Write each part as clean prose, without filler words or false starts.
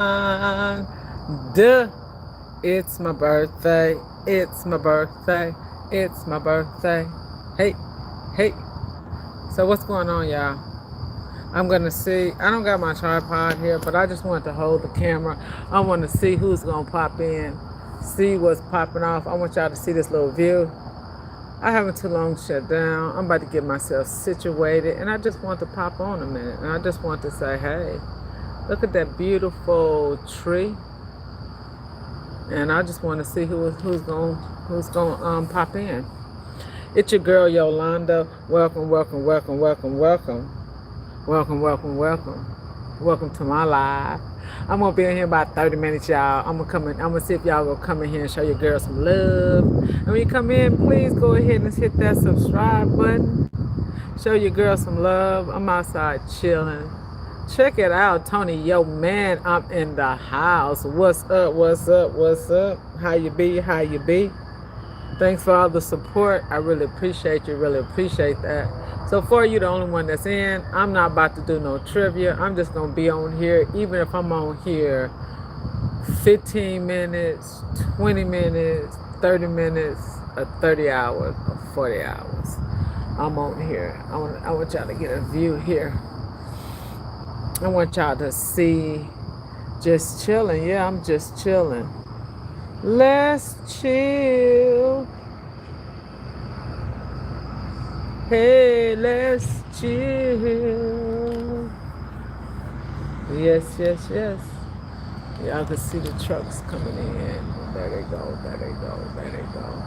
Duh. It's my birthday. It's my birthday. It's my birthday. Hey, hey. So what's going on, y'all? I'm gonna see. I don't got my tripod here, but I just want to hold the camera. I want to see who's gonna pop in, see what's popping off. I want y'all to see this little view. I haven't too long shut down. I'm about to get myself situated, and I just want to pop on a minute. And I just want to say, hey, look at that beautiful tree. And I just want to see who's going pop in. It's your girl Yolanda. Welcome, welcome, welcome, welcome, welcome, welcome, welcome, welcome, welcome to my live. I'm gonna be in here about 30 minutes, y'all. I'm gonna see if y'all gonna come in here and show your girl some love. And when you come in, please go ahead and hit that subscribe button. Show your girl some love. I'm outside chilling. Check it out, Tony. Yo, man, I'm in the house. What's up? What's up? What's up? How you be? How you be? Thanks for all the support. I really appreciate you. Really appreciate that. So for you, the only one that's in, I'm not about to do no trivia. I'm just going to be on here, even if I'm on here 15 minutes, 20 minutes, 30 minutes, or 30 hours, or 40 hours. I'm on here. I want y'all to get a view here. I want y'all to see just chilling. Yeah, I'm just chilling. Let's chill. Hey, let's chill. Yes, yes, yes. Y'all can see the trucks coming in. There they go, there they go, there they go.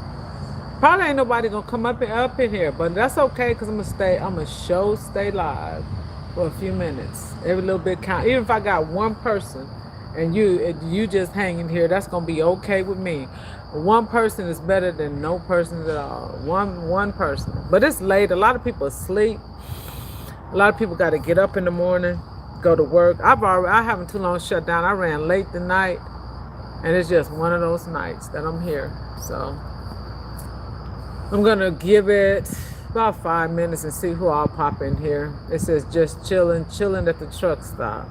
Probably ain't nobody gonna come up in here, but that's okay, because I'm gonna stay live for a few minutes. Every little bit count. Even if I got one person and you just hanging here, that's gonna be okay with me. One person is better than no person at all. One person. But it's late. A lot of people asleep. A lot of people got to get up in the morning, go to work. I haven't too long shut down. I ran late tonight, and it's just one of those nights that I'm here. So I'm gonna give it about 5 minutes and see who I'll pop in here. It says just chilling at the truck stop.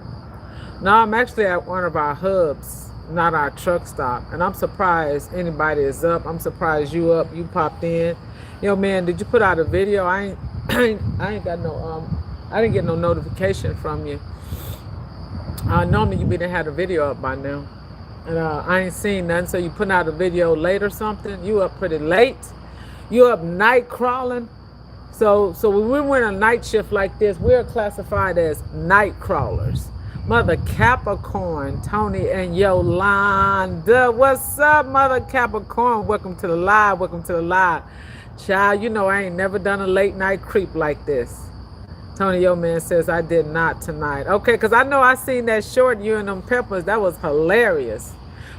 Now I'm actually at one of our hubs, not our truck stop, and I'm surprised anybody is up. I'm surprised you up. You popped in. Yo, man, did you put out a video? I ain't got no I didn't get no notification from you. Normally you didn't have a video up by now, and I ain't seen none. So you putting out a video late or something? You up pretty late? You up night crawling? So when we went a night shift like this, we're classified as night crawlers. Mother Capricorn, Tony and Yolanda. What's up, Mother Capricorn? Welcome to the live. Welcome to the live. Child, you know I ain't never done a late night creep like this. Tony, yo man says I did not tonight. Okay, because I know I seen that short, you and them peppers. That was hilarious.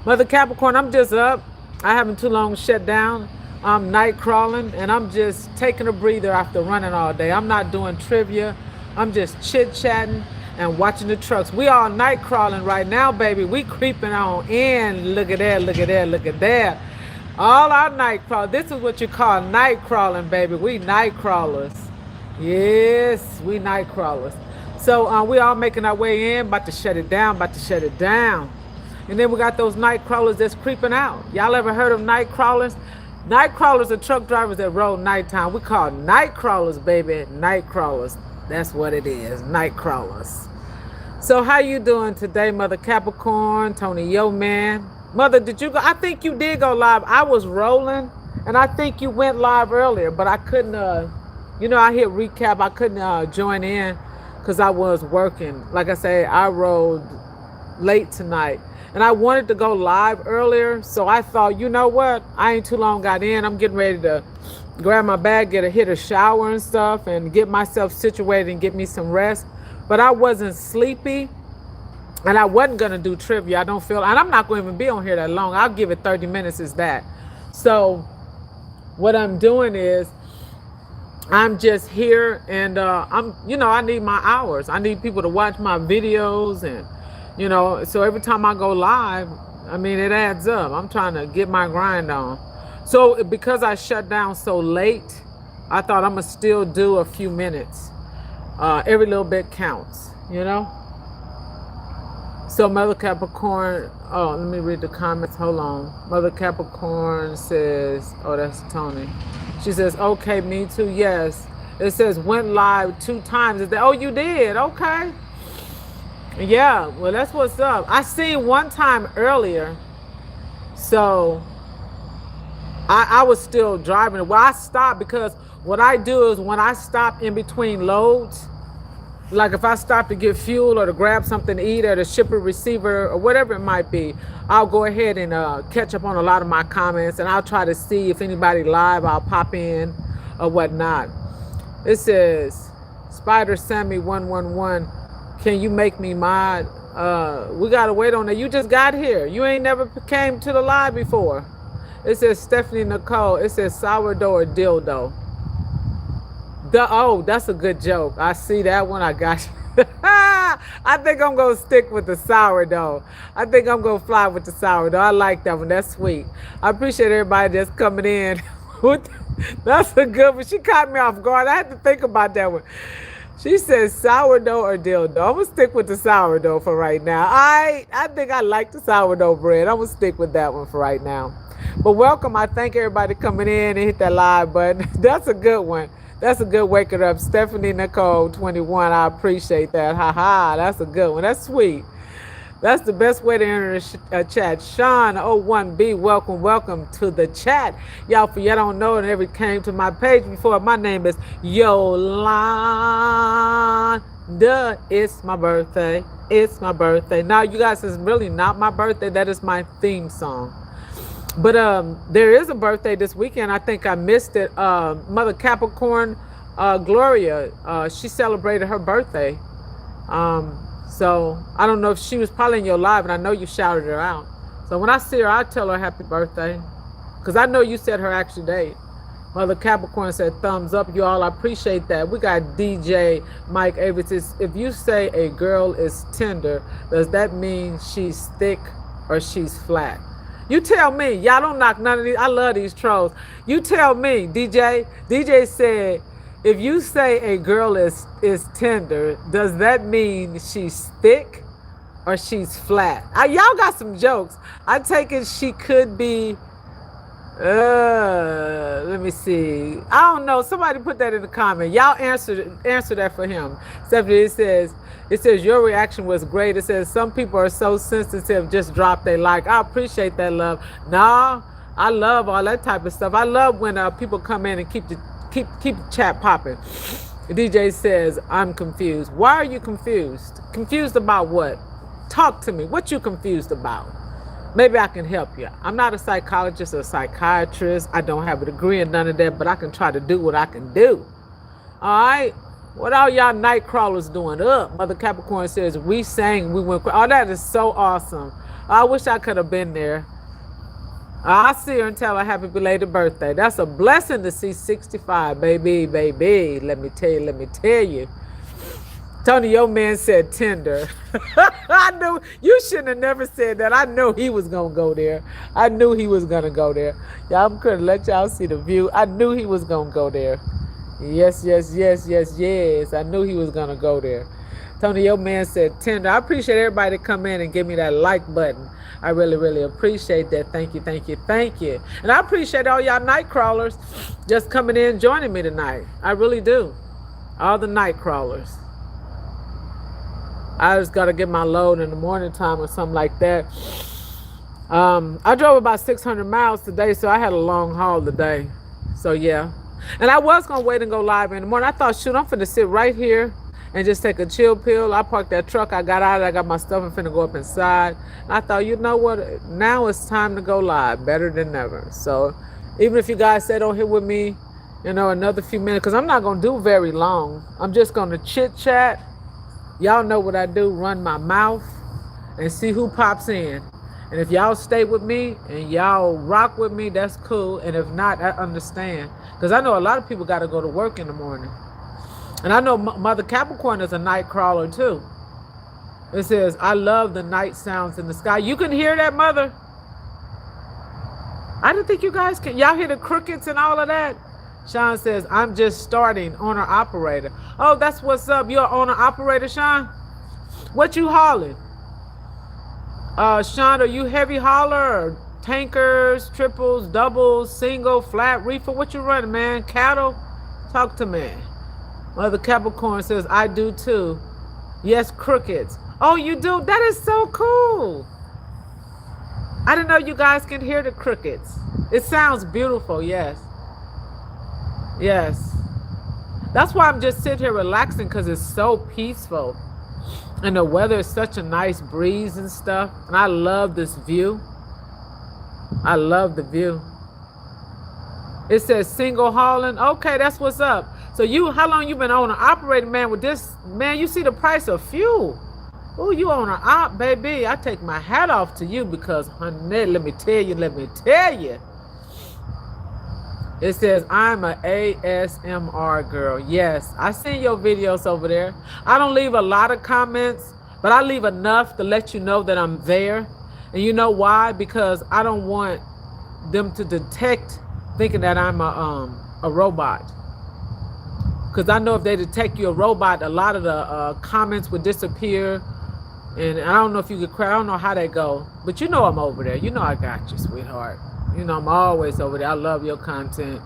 Mother Capricorn, I'm just up. I haven't too long shut down. I'm night crawling, and I'm just taking a breather after running all day. I'm not doing trivia. I'm just chit-chatting and watching the trucks. We all night crawling right now, baby. We creeping on in. Look at that, look at that, look at that. All our night crawl. This is what you call night crawling, baby. We night crawlers. Yes, we night crawlers. So we all making our way in, about to shut it down, about to shut it down. And then we got those night crawlers that's creeping out. Y'all ever heard of night crawlers? Night crawlers are truck drivers that roll nighttime. We call night crawlers, baby, night crawlers. That's what it is, night crawlers. So how you doing today, Mother Capricorn, Tony, yo man? Mother, did you go? I think you did go live. I was rolling, and I think you went live earlier, but I couldn't, I hit recap. I couldn't join in because I was working. Like I say, I rode late tonight. And I wanted to go live earlier, so I thought, you know what? I ain't too long got in. I'm getting ready to grab my bag, hit a shower and stuff, and get myself situated and get me some rest. But I wasn't sleepy, and I wasn't going to do trivia. I don't feel, and I'm not going to even be on here that long. I'll give it 30 minutes is that. So what I'm doing is I'm just here, and I need my hours. I need people to watch my videos, and so every time I go live, I mean, it adds up. I'm trying to get my grind on. So because I shut down so late, I thought I'm going to still do a few minutes. Every little bit counts, So Mother Capricorn, oh, let me read the comments. Hold on. Mother Capricorn says, oh, that's Tony. She says, okay, me too, yes. It says went live 2 times. Oh, you did? Okay. Yeah, well, that's what's up. I seen one time earlier. So I was still driving. Well, I stopped because what I do is when I stop in between loads, like if I stop to get fuel or to grab something to eat or to ship a receiver or whatever it might be, I'll go ahead and catch up on a lot of my comments, and I'll try to see if anybody live, I'll pop in or whatnot. It says, Spider Sammy 111, can you make me mod? We gotta wait on that. You just got here. You ain't never came to the live before. It says Stephanie Nicole. It says sourdough or dildo. Oh, that's a good joke. I see that one. I got you. I think I'm going to stick with the sourdough. I think I'm going to fly with the sourdough. I like that one. That's sweet. I appreciate everybody that's coming in. That's a good one. She caught me off guard. I had to think about that one. She says sourdough or dildo. I'm going to stick with the sourdough for right now. I think I like the sourdough bread. I'm going to stick with that one for right now. But welcome. I thank everybody coming in and hit that live button. That's a good one. That's a good wake it up. Stephanie Nicole 21. I appreciate that. Ha ha. That's a good one. That's sweet. That's the best way to enter the chat. Sean 01B, welcome to the chat. Y'all, for y'all don't know and ever came to my page before, my name is Yolanda. It's my birthday. It's my birthday. Now, you guys, it's really not my birthday. That is my theme song. But there is a birthday this weekend. I think I missed it. Mother Capricorn, Gloria, she celebrated her birthday. So I don't know if she was probably in your live, and I know you shouted her out. So when I see her, I'll tell her happy birthday, because I know you said her actual date. Mother Capricorn said thumbs up, you all. I appreciate that. We got DJ Mike Avis. If you say a girl is tender, does that mean she's thick or she's flat? You tell me. Y'all don't knock none of these. I love these trolls. You tell me, DJ. DJ said, if you say a girl is tender, does that mean she's thick or she's flat? Y'all got some jokes. I take it she could be, let me see. I don't know. Somebody put that in the comment. Y'all answer that for him. Stephanie, it says your reaction was great. It says some people are so sensitive, just drop they like. I appreciate that, love. Nah, I love all that type of stuff. I love when people come in and keep the chat popping. The DJ says, I'm confused. Why are you confused? Confused about what? Talk to me. What you confused about? Maybe I can help you. I'm not a psychologist or a psychiatrist. I don't have a degree in none of that, but I can try to do what I can do. All right? What all y'all night crawlers doing up? Mother Capricorn says, we sang, we went. Oh, that is so awesome. I wish I could have been there. I'll see her and tell her happy belated birthday. That's a blessing to see 65, baby. Let me tell you. Tony, your man said tender. I knew you shouldn't have never said that. I knew he was gonna go there. I knew he was gonna go there. Y'all, I'm gonna let y'all see the view. I knew he was gonna go there. Yes. I knew he was gonna go there. Tony, your man said tender. I appreciate everybody that come in and give me that like button. I really appreciate that. Thank you. And I appreciate all y'all night crawlers just coming in, joining me tonight. I really do. All the night crawlers. I just got to get my load in the morning time or something like that. I drove about 600 miles today, so I had a long haul today. So, yeah. And I was going to wait and go live in the morning. I thought, shoot, I'm finna sit right here and just take a chill pill. I parked that truck. I got out. I got my stuff. I'm finna go up inside. And I thought, you know what? Now it's time to go live. Better than ever. So even if you guys stay on here with me, another few minutes, because I'm not going to do very long. I'm just going to chit chat. Y'all know what I do. Run my mouth and see who pops in. And if y'all stay with me and y'all rock with me, that's cool. And if not, I understand. Because I know a lot of people got to go to work in the morning. And I know Mother Capricorn is a night crawler too. It says, I love the night sounds in the sky. You can hear that, Mother? I didn't think you guys can. Y'all hear the crickets and all of that? Sean says, I'm just starting, owner operator. Oh, that's what's up. You're an owner operator, Sean? What you hauling? Sean, are you heavy hauler? Tankers, triples, doubles, single, flat, reefer? What you running, man? Cattle? Talk to me. Mother Capricorn says, I do too. Yes, crickets. Oh, you do? That is so cool. I didn't know you guys can hear the crickets. It sounds beautiful, yes. Yes. That's why I'm just sitting here relaxing, because it's so peaceful. And the weather is such a nice breeze and stuff. And I love this view. I love the view. It says single hauling. Okay, that's what's up. So how long you been owner operating, man, with this? Man, you see the price of fuel. Oh, you owner op, baby. I take my hat off to you because, honey, let me tell you. It says, I'm a ASMR girl. Yes, I seen your videos over there. I don't leave a lot of comments, but I leave enough to let you know that I'm there. And you know why? Because I don't want them to detect thinking that I'm a robot. Because I know if they detect you a robot, a lot of the comments would disappear. And I don't know if you could cry. I don't know how they go. But you know I'm over there. You know I got you, sweetheart. You know I'm always over there. I love your content.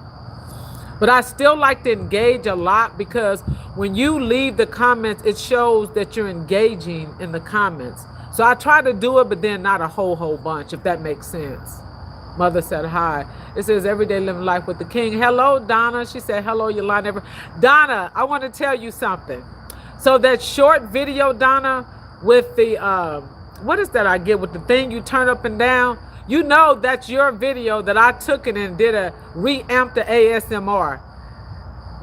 But I still like to engage a lot, because when you leave the comments, it shows that you're engaging in the comments. So I try to do it, but then not a whole bunch, if that makes sense. Mother said hi. It says everyday living life with the king. Hello, Donna. She said hello, Yolanda. Donna, I want to tell you something. So that short video, Donna, with the what is that I get with the thing you turn up and down? You know that's your video that I took it and did a reamp the ASMR.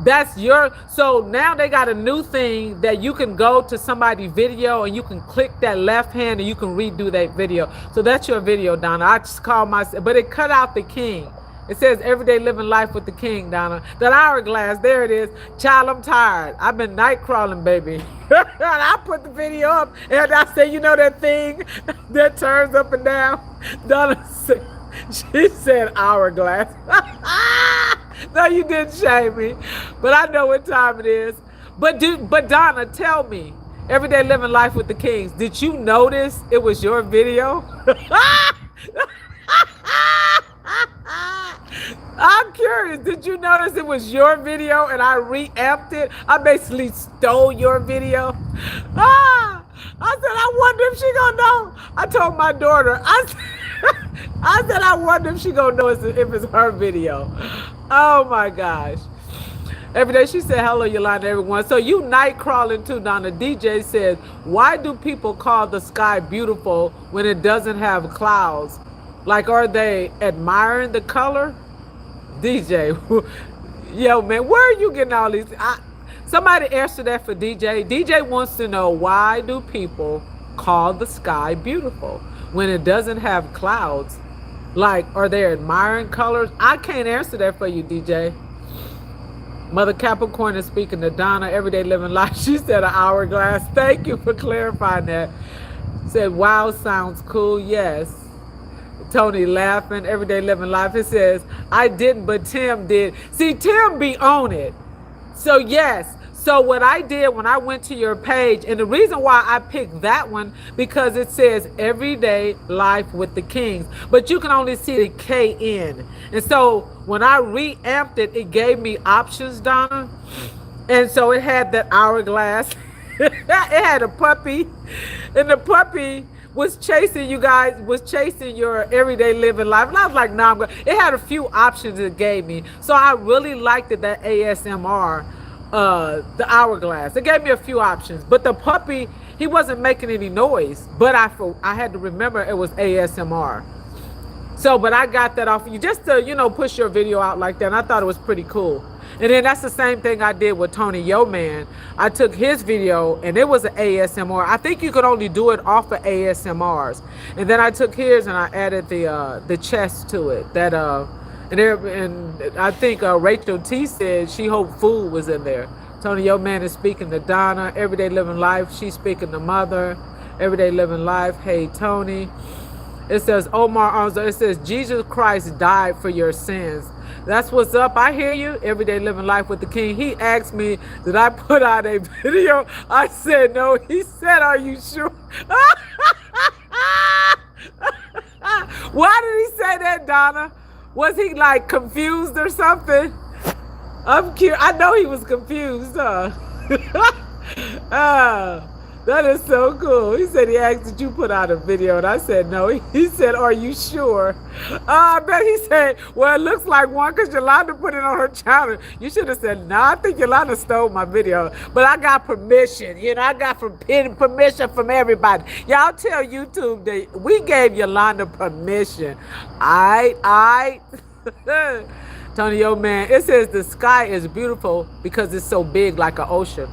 That's your, so now they got a new thing that you can go to somebody's video and you can click that left hand and you can redo that video. So that's your video, Donna. I just call myself, but it cut out the king. It says everyday living life with the king, Donna. That hourglass, there it is. Child, I'm tired. I've been night crawling, baby. And I put the video up and I say, you know that thing that turns up and down? Donna said, she said hourglass. No, you didn't shame me. But I know what time it is. But Donna, tell me, everyday living life with the kings, did you notice it was your video? I'm curious, did you notice it was your video and I reamped it? I basically stole your video. I said, I wonder if she gonna know. I told my daughter, I said, I wonder if she gonna know if it's her video. Oh my gosh. Every day she said, hello, Yolanda, everyone. So you night crawling too, Donna. DJ says, why do people call the sky beautiful when it doesn't have clouds? Like, are they admiring the color? DJ, yo, man, where are you getting all these? Somebody answer that for DJ. DJ wants to know, why do people call the sky beautiful when it doesn't have clouds? Like, are they admiring colors? I can't answer that for you, DJ. Mother Capricorn is speaking to Donna, everyday living life. She said an hourglass. Thank you for clarifying that. Said, wow, sounds cool. Yes. Tony laughing, everyday living life. It says, I didn't, but Tim did. See, Tim be on it. So yes. So what I did when I went to your page, and the reason why I picked that one, because it says everyday life with the kings, but you can only see the KN. And so when I reamped it, it gave me options, Donna. And so it had that hourglass. It had a puppy, and the puppy was chasing you guys, was chasing your everyday living life. And I was like, nah, I'm good. It had a few options it gave me. So I really liked it, that ASMR, the hourglass. It gave me a few options. But the puppy, he wasn't making any noise. But I had to remember it was ASMR. So, but I got that off you just to, you know, push your video out like that. And I thought it was pretty cool. And then that's the same thing I did with Tony Yo Man. I took his video and it was an ASMR. I think you could only do it off of ASMRs. And then I took his and I added the chest to it. That and I think Rachel T said she hoped food was in there. Tony Yo Man is speaking to Donna, everyday living life. She's speaking to Mother, everyday living life. Hey Tony. It says Omar Armstrong. It says Jesus Christ died for your sins. That's what's up. I hear you. Everyday living life with the king. He asked me, did I put out a video? I said no. He said, are you sure? Why did he say that, Donna? Was he like confused or something? I'm curious. I know he was confused, huh? Ah, that is so cool. He said he asked, did you put out a video? And I said, no. He said, are you sure? I bet he said, well, it looks like one because Yolanda put it on her channel. You should have said, no, I think Yolanda stole my video. But I got permission. You know, I got permission from everybody. Y'all tell YouTube that we gave Yolanda permission. I. Tony, yo, man, it says the sky is beautiful because it's so big like an ocean.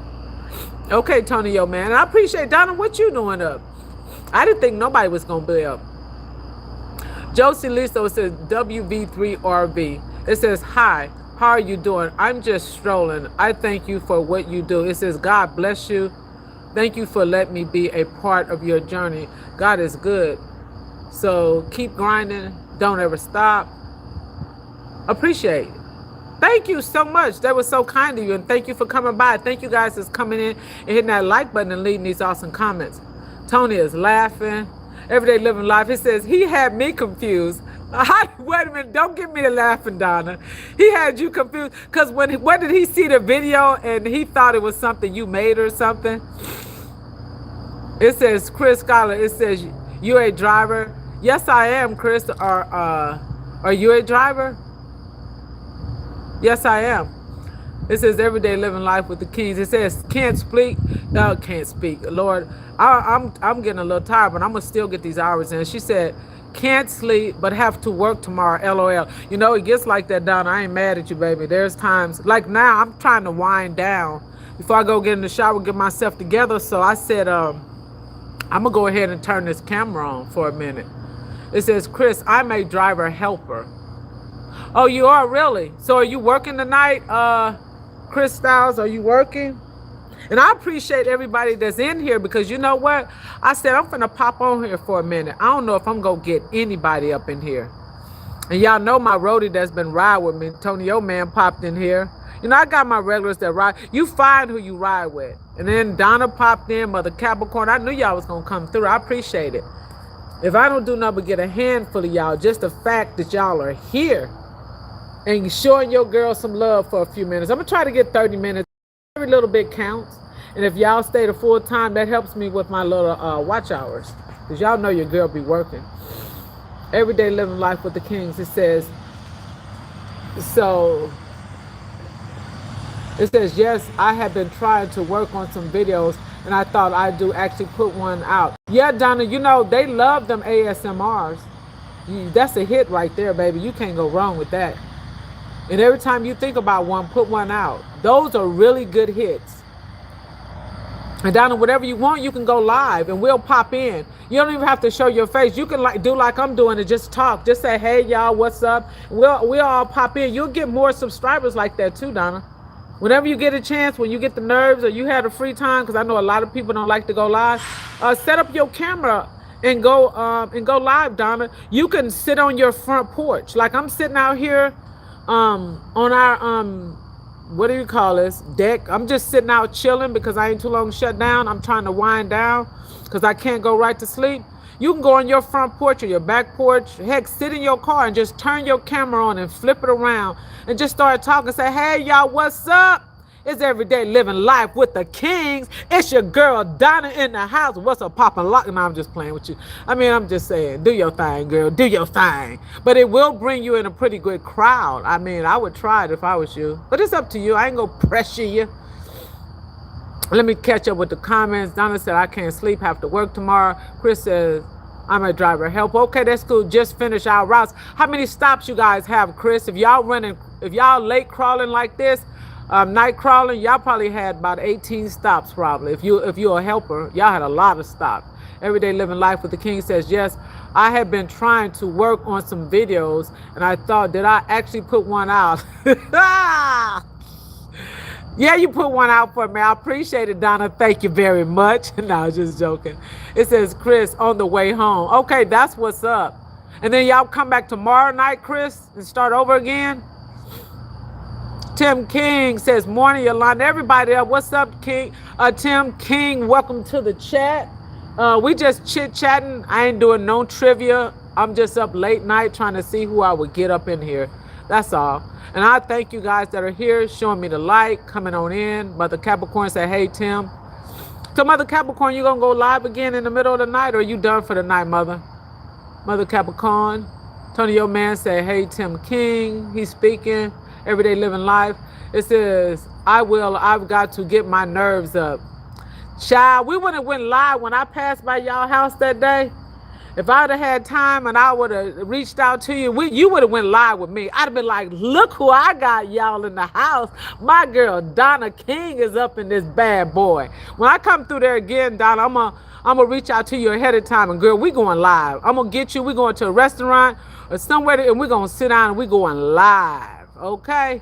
Okay, Tony, yo, man. I appreciate, Donna, what you doing up? I didn't think nobody was going to be up. Josie Listo says WV3RV. It says, hi, how are you doing? I'm just strolling. I thank you for what you do. It says, God bless you. Thank you for letting me be a part of your journey. God is good. So keep grinding. Don't ever stop. Appreciate it. Thank you so much. That was so kind of you. And thank you for coming by. Thank you guys for coming in and hitting that like button and leaving these awesome comments. Tony is laughing. Everyday living life. He says, he had me confused. Wait a minute. Don't give me the laughing, Donna. He had you confused. Because when did he see the video and he thought it was something you made or something? It says, Chris Scholar. It says, you a driver? Yes, I am, Chris. Are you a driver? Yes, I am. It says everyday living life with the kings. It says can't speak. No, can't speak. Lord, I'm getting a little tired, but I'm gonna still get these hours in. She said can't sleep, but have to work tomorrow. LOL. You know it gets like that, Donna. I ain't mad at you, baby. There's times like now I'm trying to wind down before I go get in the shower, get myself together. So I said I'm gonna go ahead and turn this camera on for a minute. It says Chris, I'm a driver helper. Oh, you are really? So are you working tonight, Chris Styles? Are you working? And I appreciate everybody that's in here because you know what? I said I'm gonna pop on here for a minute. I don't know if I'm gonna get anybody up in here. And y'all know my roadie that's been riding with me, Tony O Man, popped in here. You know, I got my regulars that ride. You find who you ride with. And then Donna popped in, Mother Capricorn. I knew y'all was gonna come through. I appreciate it. If I don't do nothing but get a handful of y'all, just the fact that y'all are here and showing your girl some love for a few minutes. I'm gonna try to get 30 minutes. Every little bit counts. And if y'all stay the full time, that helps me with my little watch hours. Because y'all know your girl be working. Everyday living life with the kings. It says, yes, I have been trying to work on some videos and I thought I'd actually put one out. Yeah, Donna, you know, they love them ASMRs. That's a hit right there, baby. You can't go wrong with that. And every time you think about one, put one out. Those are really good hits. And Donna, whatever you want, you can go live and we'll pop in. You don't even have to show your face. You can do like I'm doing and just talk. Just say, hey, y'all, what's up? We'll all pop in. You'll get more subscribers like that too, Donna. Whenever you get a chance, when you get the nerves or you have the free time, because I know a lot of people don't like to go live, set up your camera and go live, Donna. You can sit on your front porch. Like I'm sitting out here on our what do you call this, deck. I'm just sitting out chilling because I ain't too long shut down. I'm trying to wind down because I can't go right to sleep. You can go on your front porch or your back porch. Heck, sit in your car and just turn your camera on and flip it around and just start talking. Say, hey, y'all, what's up? It's everyday living life with the kings. It's your girl Donna in the house. What's up, poppin' lock? No, I'm just playing with you. I mean, I'm just saying, do your thing, girl. Do your thing. But it will bring you in a pretty good crowd. I mean, I would try it if I was you. But it's up to you. I ain't gonna pressure you. Let me catch up with the comments. Donna said, I can't sleep, have to work tomorrow. Chris says, I'm a driver help. Okay, that's cool. Just finish our routes. How many stops you guys have, Chris? If y'all late crawling like this, night crawling, y'all probably had about 18 stops probably. If you're a helper, y'all had a lot of stops. Everyday living life with the king says, yes, I have been trying to work on some videos and I thought, did I actually put one out? Yeah, you put one out for me. I appreciate it, Donna. Thank you very much. No, just joking. It says, Chris, on the way home. Okay, that's what's up. And then y'all come back tomorrow night, Chris, and start over again? Tim King says, morning, Yolanda. Everybody up, what's up, King? Tim King, welcome to the chat. We just chit-chatting. I ain't doing no trivia. I'm just up late night trying to see who I would get up in here. That's all. And I thank you guys that are here, showing me the light, coming on in. Mother Capricorn said, hey, Tim. So, Mother Capricorn, you going to go live again in the middle of the night, or are you done for the night, Mother? Mother Capricorn. Tony, your man said, hey, Tim King. He's speaking. Everyday living life. It says, I've got to get my nerves up. Child, we would have went live when I passed by y'all house that day. If I would have had time and I would have reached out to you, you would have went live with me. I'd have been like, look who I got y'all in the house. My girl, Donna King, is up in this bad boy. When I come through there again, Donna, I'm going to reach out to you ahead of time. And girl, we going live. I'm going to get you. We going to a restaurant or somewhere and we're going to sit down and we going live. Okay?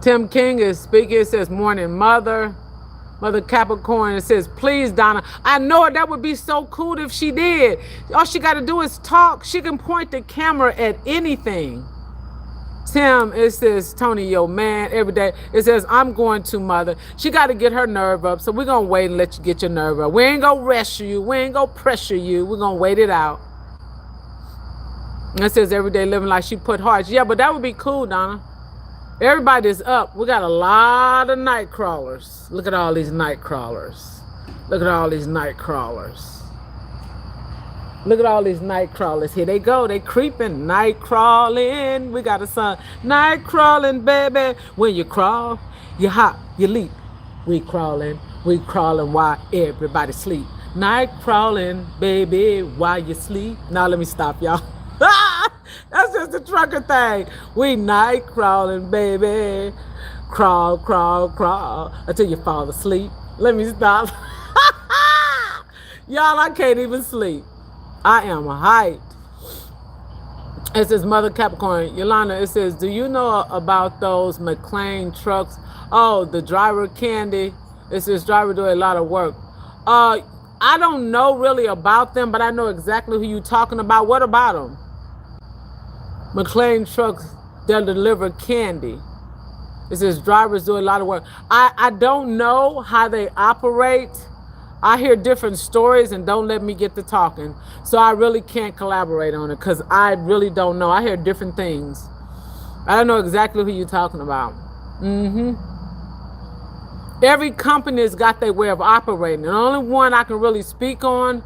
Tim King is speaking. It says, morning, Mother. Mother Capricorn, it says, please, Donna. I know that would be so cool if she did. All she got to do is talk. She can point the camera at anything. Tim, it says, Tony, yo, man, every day. It says, I'm going to, Mother. She got to get her nerve up, so we're going to wait and let you get your nerve up. We ain't going to rush you. We ain't going to pressure you. We're going to wait it out. And it says, everyday living like she put hearts. Yeah, but that would be cool, Donna. Everybody's up. We got a lot of night crawlers. Look at all these night crawlers. Look at all these night crawlers. Look at all these night crawlers. Here they go. They creeping. Night crawling. We got a song. Night crawling, baby. When you crawl, you hop, you leap. We crawling while everybody sleep. Night crawling, baby, while you sleep. Now let me stop, y'all. That's just a trucker thing. We night crawling, baby. Crawl, crawl, crawl until you fall asleep. Let me stop. Y'all, I can't even sleep. I am hyped. It says, Mother Capricorn, Yolanda, it says, do you know about those McLean trucks? Oh, the driver Candy. It says, driver do a lot of work. I don't know really about them, but I know exactly who you're talking about. What about them? McLean trucks that deliver candy. It says drivers do a lot of work. I don't know how they operate. I hear different stories and don't let me get to talking. So I really can't collaborate on it because I really don't know. I hear different things. I don't know exactly who you're talking about. Every company has got their way of operating. The only one I can really speak on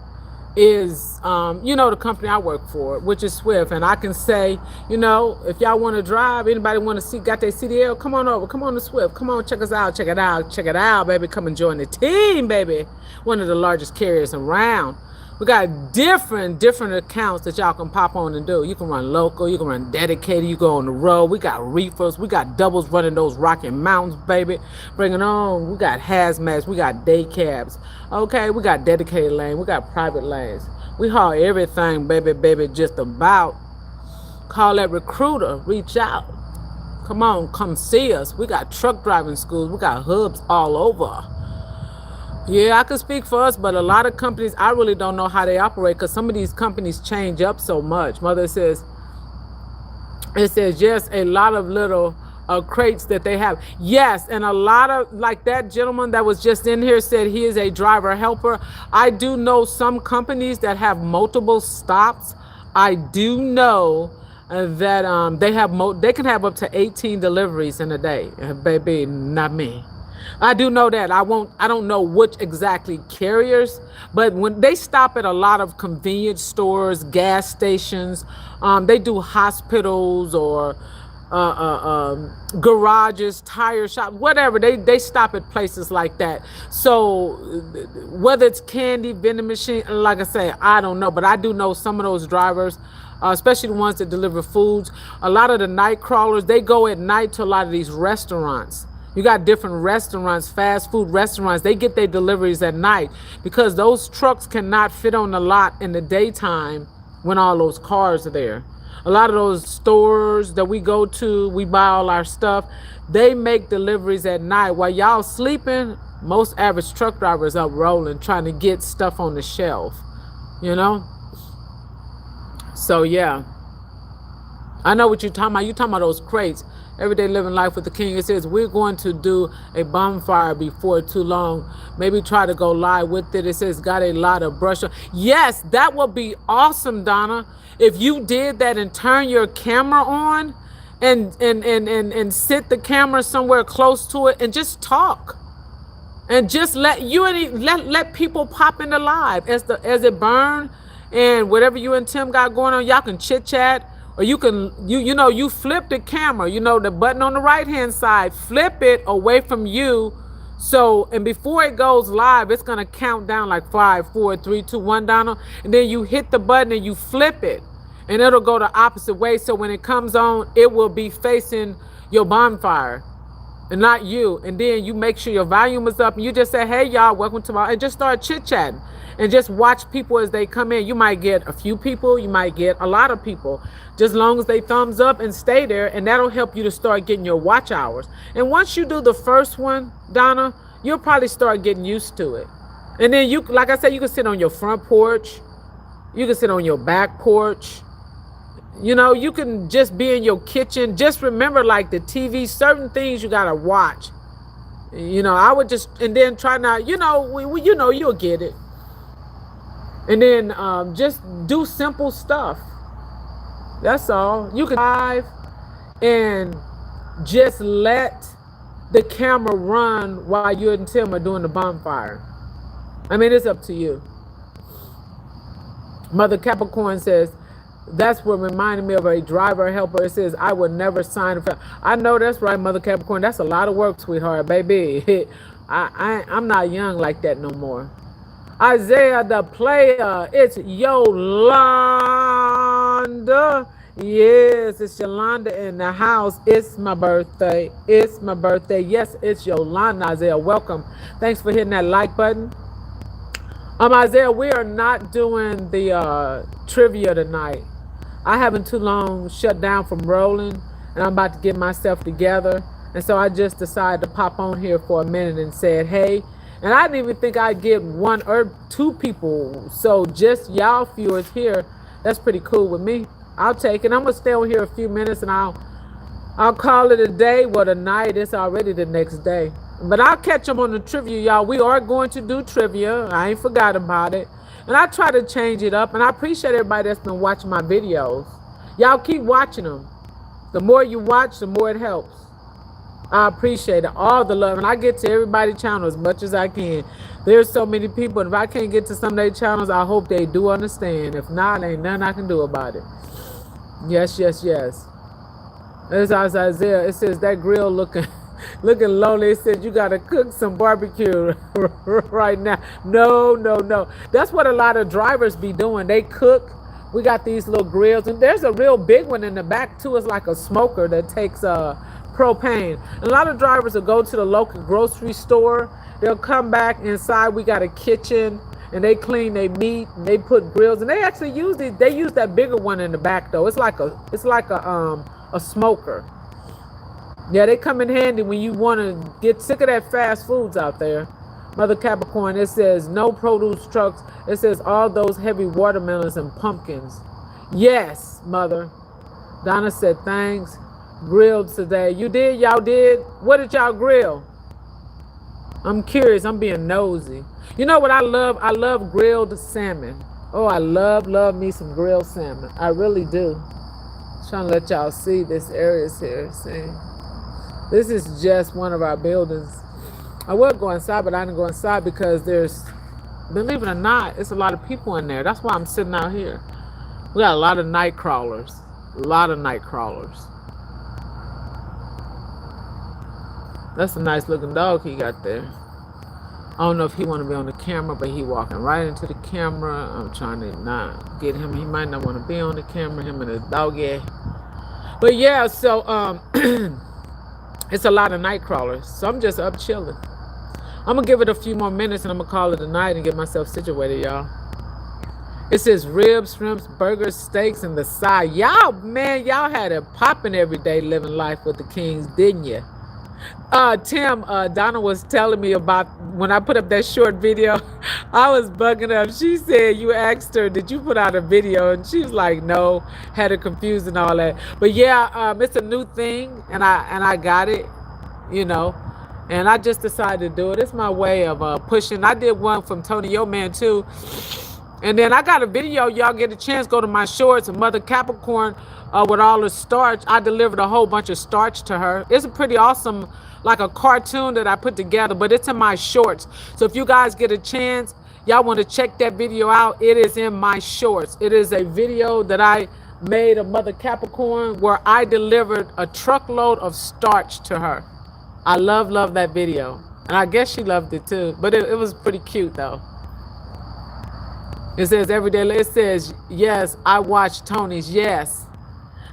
is, the company I work for, which is Swift. And I can say, if y'all want to drive, anybody want to see, got their CDL, come on over, come on to Swift, come on, check us out, check it out, baby, come and join the team, baby. One of the largest carriers around. We got different accounts that y'all can pop on and do. You can run local, you can run dedicated, you go on the road. We got reefers, we got doubles running those Rocky Mountains, baby. Bring it on. We got hazmats, we got day cabs. Okay, we got dedicated lane, we got private lanes. We haul everything, baby, just about. Call that recruiter, reach out. Come on, come see us. We got truck driving schools, we got hubs all over. Yeah, I could speak for us, but a lot of companies, I really don't know how they operate because some of these companies change up so much. Mother says, yes, a lot of little crates that they have. Yes, and a lot of, like that gentleman that was just in here said he is a driver helper. I do know some companies that have multiple stops. I do know that they can have up to 18 deliveries in a day. Baby, not me. I do know that. I don't know which exactly carriers, but when they stop at a lot of convenience stores, gas stations, they do hospitals or garages, tire shop, whatever. They stop at places like that. So whether it's candy, vending machine, like I say, I don't know, but I do know some of those drivers, especially the ones that deliver foods. A lot of the night crawlers, they go at night to a lot of these restaurants. You got different restaurants, fast food restaurants. They get their deliveries at night because those trucks cannot fit on the lot in the daytime when all those cars are there. A lot of those stores that we go to, we buy all our stuff, they make deliveries at night. While y'all sleeping, most average truck drivers up rolling, trying to get stuff on the shelf, So, yeah. I know what you're talking about. You're talking about those crates. Everyday living life with the king. It says we're going to do a bonfire before too long. Maybe try to go live with it. It says got a lot of brush. Yes, that would be awesome, Donna. If you did that and turn your camera on and sit the camera somewhere close to it and just talk. And just let people pop into live as it burn, and whatever you and Tim got going on, y'all can chit chat, or you can you flip the camera, the button on the right hand side, flip it away from you, so and before it goes live, it's gonna count down like 5, 4, 3, 2, 1, Donald, and then you hit the button and you flip it, and it'll go the opposite way. So when it comes on, it will be facing your bonfire and not you. And then you make sure your volume is up and you just say, hey y'all, welcome to my, and just start chit-chatting and just watch people as they come in. You might get a few people, you might get a lot of people, just long as they thumbs up and stay there, and that'll help you to start getting your watch hours. And once you do the first one, Donna, you'll probably start getting used to it. And then you, like I said, you can sit on your front porch, you can sit on your back porch, you can just be in your kitchen. Just remember, like the TV, certain things you gotta watch. I would just, and then try not, you'll get it. And then just do simple stuff. That's all. You can drive and just let the camera run while you and Tim are doing the bonfire. I mean, it's up to you. Mother Capricorn says, that's what reminded me of a driver helper. It says, I would never sign for. I know that's right, Mother Capricorn. That's a lot of work, sweetheart, baby. I'm not young like that no more. Isaiah the player, it's Yolanda. Yes, it's Yolanda in the house. It's my birthday. It's my birthday. Yes, it's Yolanda. Isaiah, welcome. Thanks for hitting that like button. Isaiah, we are not doing the trivia tonight. I haven't too long shut down from rolling, and I'm about to get myself together. And so I just decided to pop on here for a minute and said, hey. And I didn't even think I'd get 1 or 2 people. So just y'all viewers here, that's pretty cool with me. I'll take it. I'm going to stay on here a few minutes, and I'll call it a day. Well, tonight, it's already the next day. But I'll catch them on the trivia, y'all. We are going to do trivia. I ain't forgot about it. And I try to change it up. And I appreciate everybody that's been watching my videos. Y'all keep watching them. The more you watch, the more it helps. I appreciate it. All the love. And I get to everybody's channel as much as I can. There's so many people. And if I can't get to some of their channels, I hope they do understand. If not, ain't nothing I can do about it. Yes, yes, yes. There's Isaiah. It says that grill looking lonely. It says you gotta cook some barbecue right now. No. That's what a lot of drivers be doing. They cook. We got these little grills, and there's a real big one in the back too. It's like a smoker that takes propane. And a lot of drivers will go to the local grocery store. They'll come back inside. We got a kitchen, and they clean their meat, and they put grills, and they actually use these. They use that bigger one in the back though. It's like a smoker. Yeah, they come in handy when you want to get sick of that fast foods out there. Mother Capricorn, it says no produce trucks. It says all those heavy watermelons and pumpkins. Yes, Mother. Donna said thanks. Grilled today. You did? Y'all did? What did y'all grill? I'm curious. I'm being nosy. You know what I love? I love grilled salmon. Oh, I love me some grilled salmon. I really do. Trying to let y'all see this areas here. See? This is just one of our buildings. I would go inside, but I didn't go inside because there's, believe it or not, it's a lot of people in there. That's why I'm sitting out here. We got a lot of night crawlers. A lot of night crawlers. That's a nice looking dog he got there. I don't know if he want to be on the camera, but he walking right into the camera. I'm trying to not get him. He might not want to be on the camera, him and his doggy. But yeah, so it's a lot of night crawlers. So I'm just up chilling. I'm going to give it a few more minutes and I'm going to call it a night and get myself situated, y'all. It says ribs, shrimps, burgers, steaks, and the side. Y'all, man, y'all had it popping every day living life with the kings, didn't you? Tim, Donna was telling me about when I put up that short video. I was bugging up. She said you asked her, "Did you put out a video?" And she was like, "No," had her confused and all that. But yeah, it's a new thing, and I got it, you know, and I just decided to do it. It's my way of pushing. I did one from Tony Yo Man too. And then I got a video. Y'all get a chance, go to my shorts. A Mother Capricorn with all the starch. I delivered a whole bunch of starch to her. It's a pretty awesome, like a cartoon that I put together, but it's in my shorts. So if you guys get a chance, y'all want to check that video out, it is in my shorts. It is a video that I made of Mother Capricorn where I delivered a truckload of starch to her. I love that video. And I guess she loved it too. But it was pretty cute though. It says every day. It says, yes, I watch Tony's. Yes.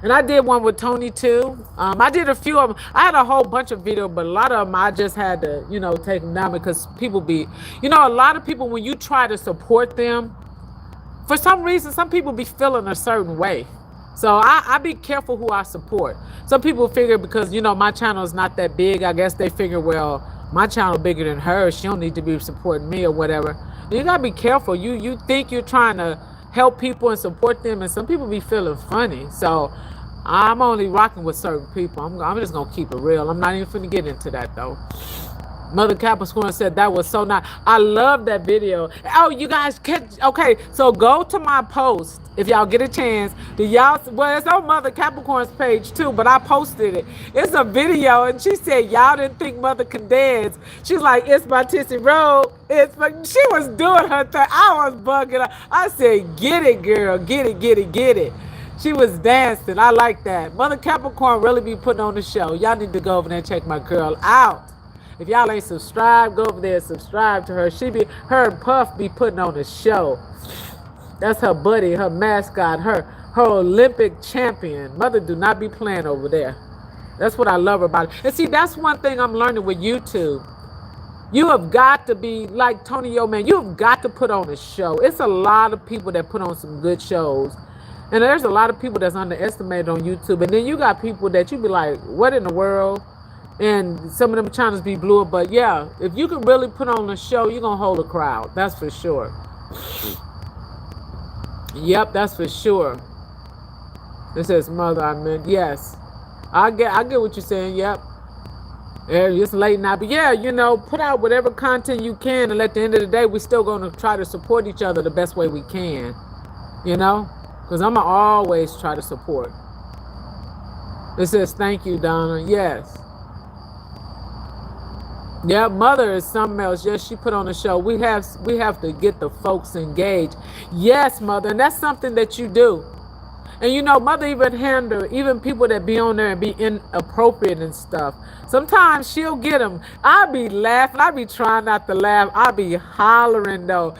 And I did one with Tony too. I did a few of them. I had a whole bunch of videos, but a lot of them I just had to, take them down because people be, a lot of people, when you try to support them, for some reason, some people be feeling a certain way. So I be careful who I support. Some people figure because, my channel is not that big, I guess they figure, well, my channel bigger than hers. She don't need to be supporting me or whatever. You gotta be careful. You think you're trying to help people and support them, and some people be feeling funny. So I'm only rocking with certain people. I'm just gonna keep it real. I'm not even finna get into that though. Mother Capricorn said that was so nice. I love that video. Oh, you guys okay, so go to my post if y'all get a chance. Well, it's on Mother Capricorn's page too, but I posted it. It's a video, and she said y'all didn't think Mother could dance. She's like, it's my Tissy Road. She was doing her thing. I was bugging her. I said, get it, girl. Get it. She was dancing. I like that. Mother Capricorn really be putting on the show. Y'all need to go over there and check my girl out. If y'all ain't subscribed, go over there and subscribe to her. Her and Puff be putting on the show. That's her buddy, her mascot, her Olympic champion. Mother do not be playing over there. That's what I love about it. And see, that's one thing I'm learning with YouTube. You have got to be like Tony Yo Man. You've got to put on a show. It's a lot of people that put on some good shows. And there's a lot of people that's underestimated on YouTube. And then you got people that you be like, what in the world? And some of them channels be blew up. But yeah, if you can really put on a show, you're going to hold a crowd. That's for sure. Yep, that's for sure. It says, Mother, I meant, yes. I get what you're saying, yep. It's late now. But yeah, put out whatever content you can. And at the end of the day, we're still going to try to support each other the best way we can. Because I'm going to always try to support. It says, thank you, Donna. Yes. Yeah, Mother is something else. Yes, she put on a show. We have to get the folks engaged. Yes, Mother, and that's something that you do. And Mother even handle even people that be on there and be inappropriate and stuff. Sometimes she'll get them. I be laughing. I be trying not to laugh. I be hollering though.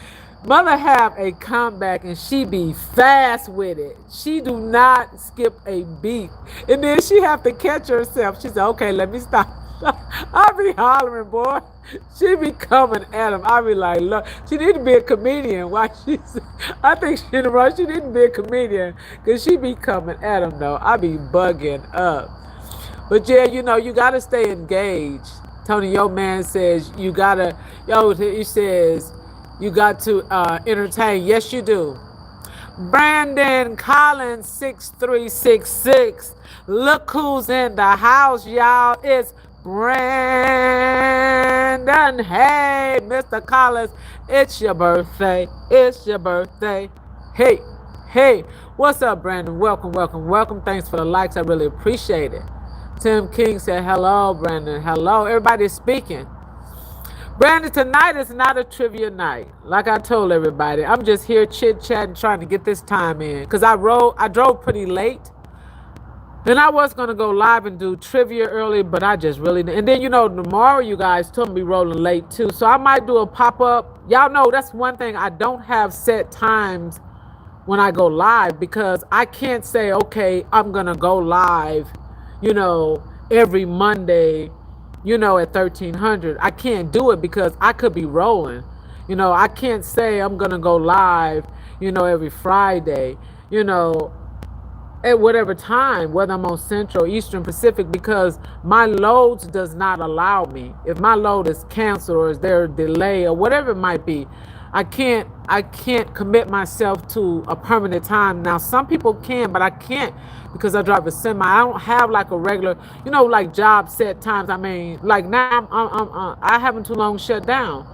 Mother have a comeback and she be fast with it. She do not skip a beat. And then she have to catch herself. She said, okay, let me stop. I be hollering, boy. She be coming at him. I be like, look, she need to be a comedian. Why I think she in the wrong. She need to be a comedian because she be coming at him, though. I be bugging up. But yeah, you got to stay engaged. Tony Yo Man says he says you got to entertain. Yes, you do. Brandon Collins 6366. Look who's in the house, y'all. It's Brandon. Hey, Mr. Collins, it's your birthday. Hey, what's up, Brandon? Welcome. Thanks for the likes. I really appreciate it. Tim King said, hello, Brandon. Hello, everybody's speaking. Brandon, tonight is not a trivia night. Like I told everybody, I'm just here chit-chatting, trying to get this time in. Because I drove pretty late. Then I was going to go live and do trivia early, but I just really didn't. And then, tomorrow you guys told me rolling late too. So I might do a pop-up. Y'all know that's one thing. I don't have set times when I go live because I can't say, okay, I'm going to go live, every Monday, at 1300. I can't do it because I could be rolling. I can't say I'm going to go live, every Friday, at whatever time, whether I'm on Central, Eastern, Pacific, because my loads does not allow me. If my load is canceled or is there a delay or whatever it might be, I can't commit myself to a permanent time. Now some people can, but I can't because I drive a semi. I don't have like a regular, like job set times. I mean, like now I haven't too long shut down.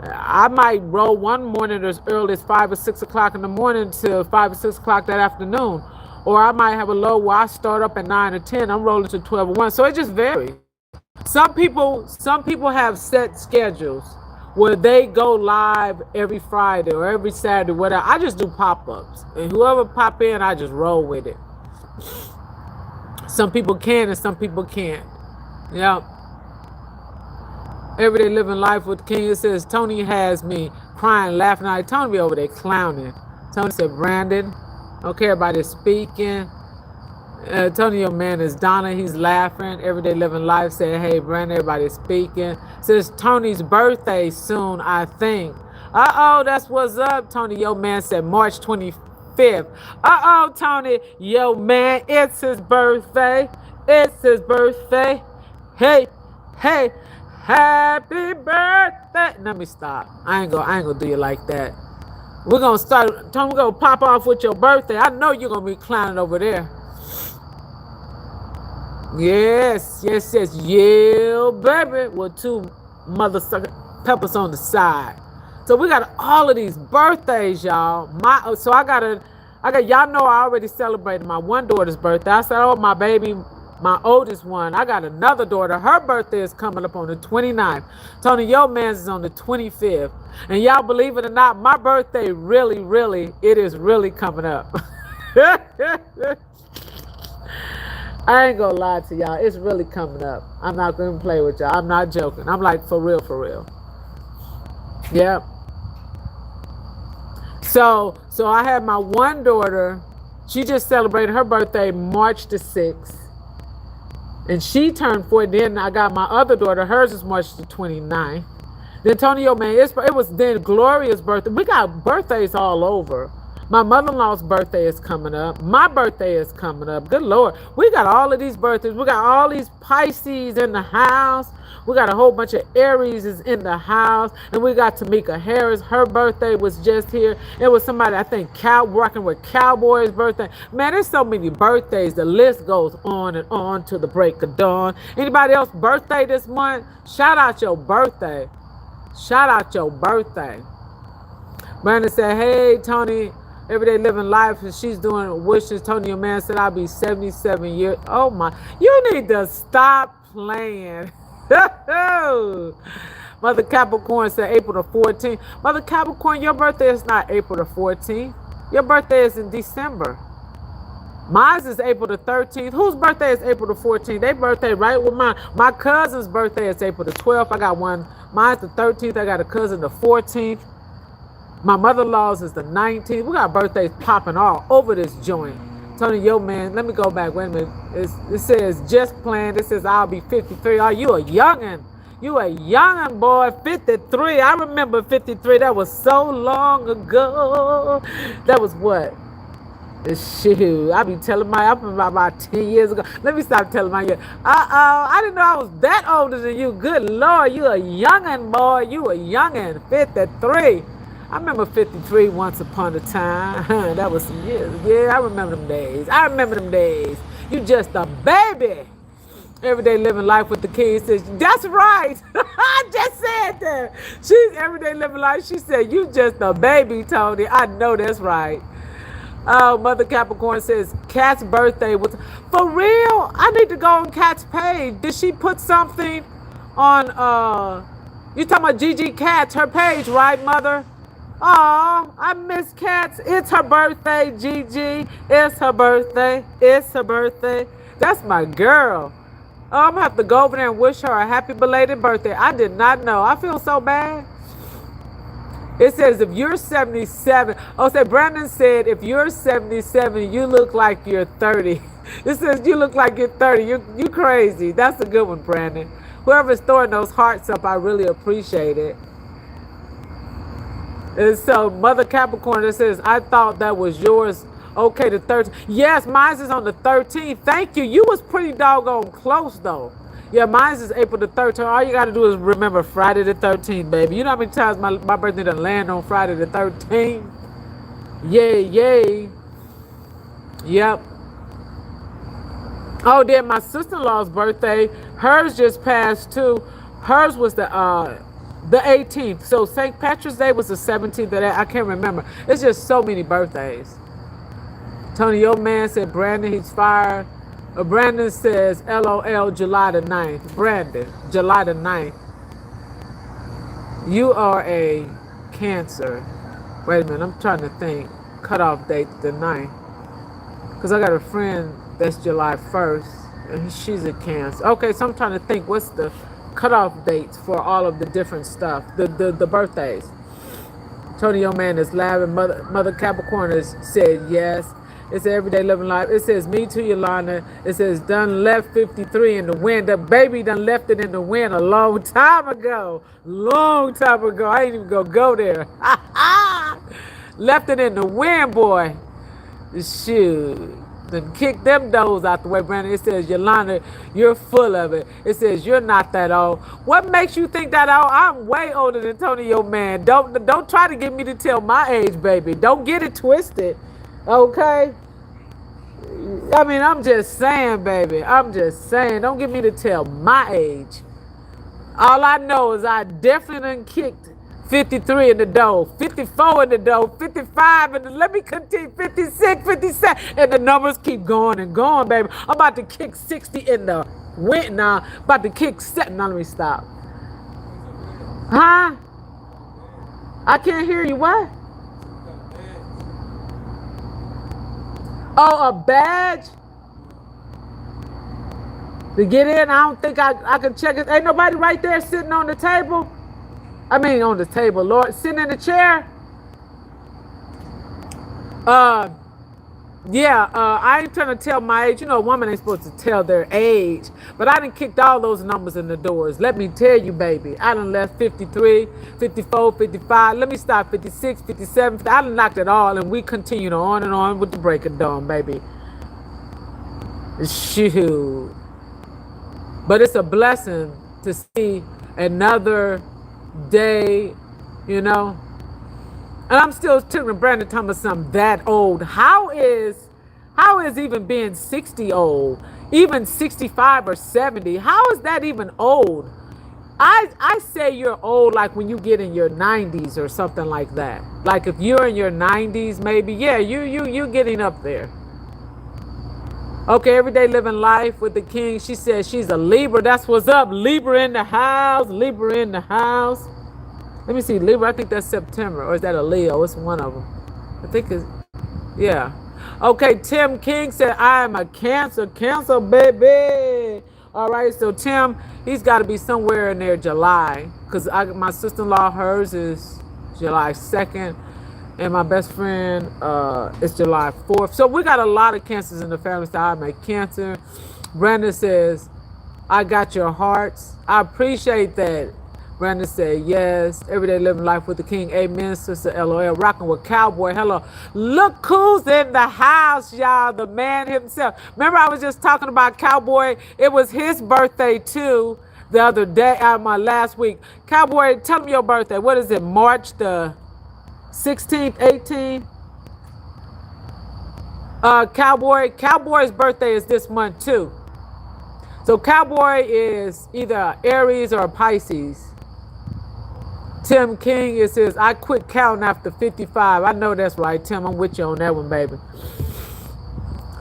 I might roll one morning as early as 5 or 6 o'clock in the morning to 5 or 6 o'clock that afternoon. Or I might have a load where I start up at 9 or 10. I'm rolling to 12 or 1. So it just varies. Some people have set schedules where they go live every Friday or every Saturday, whatever. I just do pop-ups. And whoever pop in, I just roll with it. Some people can and some people can't. Yeah. Everyday living life with King. It says Tony has me crying, laughing. Tony be over there clowning. Tony said, Brandon, okay, everybody's speaking. Tony, your man is Donna. He's laughing. Everyday living life said, hey, Brandon, everybody's speaking. Says Tony's birthday soon, I think. Uh-oh, that's what's up. Tony, your man said March 25th. Uh-oh, Tony, yo man, it's his birthday. It's his birthday. Hey, hey. Happy birthday. Let me stop. I ain't gonna do you like that. We're gonna start. Tony, we're gonna pop off with your birthday. I know you're gonna be clowning over there. Yes. Yeah, baby. With 2 mother sucker peppers on the side. So we got all of these birthdays, y'all. So I got y'all know I already celebrated my one daughter's birthday. I said, oh, my baby, my oldest one. I got another daughter. Her birthday is coming up on the 29th. Tony, your man's is on the 25th. And y'all believe it or not, my birthday it is really coming up. I ain't gonna lie to y'all. It's really coming up. I'm not gonna play with y'all. I'm not joking. I'm like, for real. Yep. So I had my one daughter. She just celebrated her birthday March the 6th. And she turned 40. Then I got my other daughter. Hers is March the 29th. Then Antonio, man, it was then Gloria's birthday. We got birthdays all over. My mother-in-law's birthday is coming up. My birthday is coming up. Good Lord. We got all of these birthdays. We got all these Pisces in the house. We got a whole bunch of Aries is in the house. And we got Tamika Harris. Her birthday was just here. It was somebody, I think, rocking with Cowboy's birthday. Man, there's so many birthdays. The list goes on and on to the break of dawn. Anybody else birthday this month? Shout out your birthday. Shout out your birthday. Brandon said, hey, Tony, everyday living life, and she's doing wishes. Tony, your man said, I'll be 77 years. Oh, my. You need to stop playing. Mother Capricorn said April the 14th. Mother Capricorn, your birthday is not April the 14th. Your birthday is in December. Mine is April the 13th. Whose birthday is April the 14th? Their birthday right with mine. My cousin's birthday is April the 12th. I got one. Mine's the 13th. I got a cousin the 14th. My mother-in-law's is the 19th. We got birthdays popping all over this joint. Tony, yo, man, let me go back. Wait a minute. It says just planned. It says I'll be 53. Oh, you a youngin'. You a youngin', boy. 53. I remember 53. That was so long ago. That was what? Shoot, I be telling I'm about 10 years ago. Let me stop telling my year. I didn't know I was that older than you. Good Lord, you a youngin', boy. You a youngin'. 53. I remember 53 once upon a time. That was some years. Yeah, I remember them days. You just a baby. Everyday living life with the kids. Says, that's right. I just said that. She's everyday living life. She said, you just a baby, Tony. I know that's right. Mother Capricorn says, Kat's birthday was... For real? I need to go on Kat's page. Did she put something on... You talking about Gigi Kat's, her page, right, Mother? Oh, I miss Kat's. It's her birthday, Gigi. It's her birthday. That's my girl. Oh, I'm going to have to go over there and wish her a happy belated birthday. I did not know. I feel so bad. It says if you're 77. Oh, say Brandon said if you're 77, you look like you're 30. It says you look like you're 30. You crazy. That's a good one, Brandon. Whoever's throwing those hearts up, I really appreciate it. And so Mother Capricorn, it says, I thought that was yours. Okay, the 13th. Yes, mine is on the 13th. Thank you. You was pretty doggone close though. Yeah, mine is April the 13th. All you gotta do is remember Friday the 13th, baby. You know how many times my birthday done land on Friday the 13th? Yay, yay. Yep. Oh, then my sister-in-law's birthday, hers just passed too. Hers was the 18th. So St. Patrick's Day was the 17th. I can't remember. It's just so many birthdays. Tony, your man said Brandon, he's fired. Brandon says LOL July the 9th. Brandon, July the 9th. You are a Cancer. Wait a minute, I'm trying to think. Cutoff date the 9th. Because I got a friend that's July 1st, and she's a Cancer. Okay, so I'm trying to think what's the cutoff dates for all of the different stuff, the birthdays. Tony, your man is laughing. Mother Capricorn has said yes. It says everyday living life. It says me too, Yolanda. It says done left 53 in the wind. The baby done left it in the wind a long time ago. Long time ago. I ain't even gonna go there. Left it in the wind, boy. Shoot. Then kick them doors out the way, Brandon. It says, Yolanda, you're full of it. It says, you're not that old. What makes you think that old? I'm way older than Tony, your man. Don't try to get me to tell my age, baby. Don't get it twisted. Okay? I mean, I'm just saying, baby. I'm just saying. Don't get me to tell my age. All I know is I definitely done kicked 53 in the door, 54 in the door, 55 in the, let me continue, 56, 57, and the numbers keep going and going, baby. I'm about to kick 60 in the wind now. About to kick 7. Now let me stop. Huh? I can't hear you. What? Oh, a badge? To get in, I don't think I can check it. Ain't nobody right there sitting on the table? I mean on the table, Lord. Sitting in the chair? Yeah, I ain't trying to tell my age. You know, a woman ain't supposed to tell their age. But I done kicked all those numbers in the doors. Let me tell you, baby. I done left 53, 54, 55. Let me stop 56, 57. 50. I done knocked it all, and we continue on and on with the break of dawn, baby. Shoot. But it's a blessing to see another day, you know. And I'm still tickling Brandon Thomas, I'm that old. How is even being 60 old? Even 65 or 70? How is that even old? I say you're old like when you get in your 90s or something like that. Like if you're in your 90s, maybe, yeah, you getting up there. Okay, everyday living life with the king. She says she's a Libra. That's what's up. Libra in the house. Libra in the house. Let me see. Libra, I think that's September. Or is that a Leo? It's one of them. I think it's, yeah. Okay, Tim King said, I am a Cancer. Cancer, baby. All right, so Tim, he's got to be somewhere in there July. Because my sister-in-law, hers is July 2nd. And my best friend is July 4th. So we got a lot of Cancers in the family. So I'm a Cancer. Brandon says, I got your hearts. I appreciate that. Brandon said, yes. Everyday living life with the king. Amen, sister LOL. Rocking with Cowboy. Hello. Look who's in the house, y'all. The man himself. Remember I was just talking about Cowboy? It was his birthday, too, the other day, my last week. Cowboy, tell me your birthday. What is it, March the 16th, 18th? Cowboy's birthday is this month, too. So Cowboy is either Aries or Pisces. Tim King, it says, I quit counting after 55. I know that's right, Tim. I'm with you on that one, baby.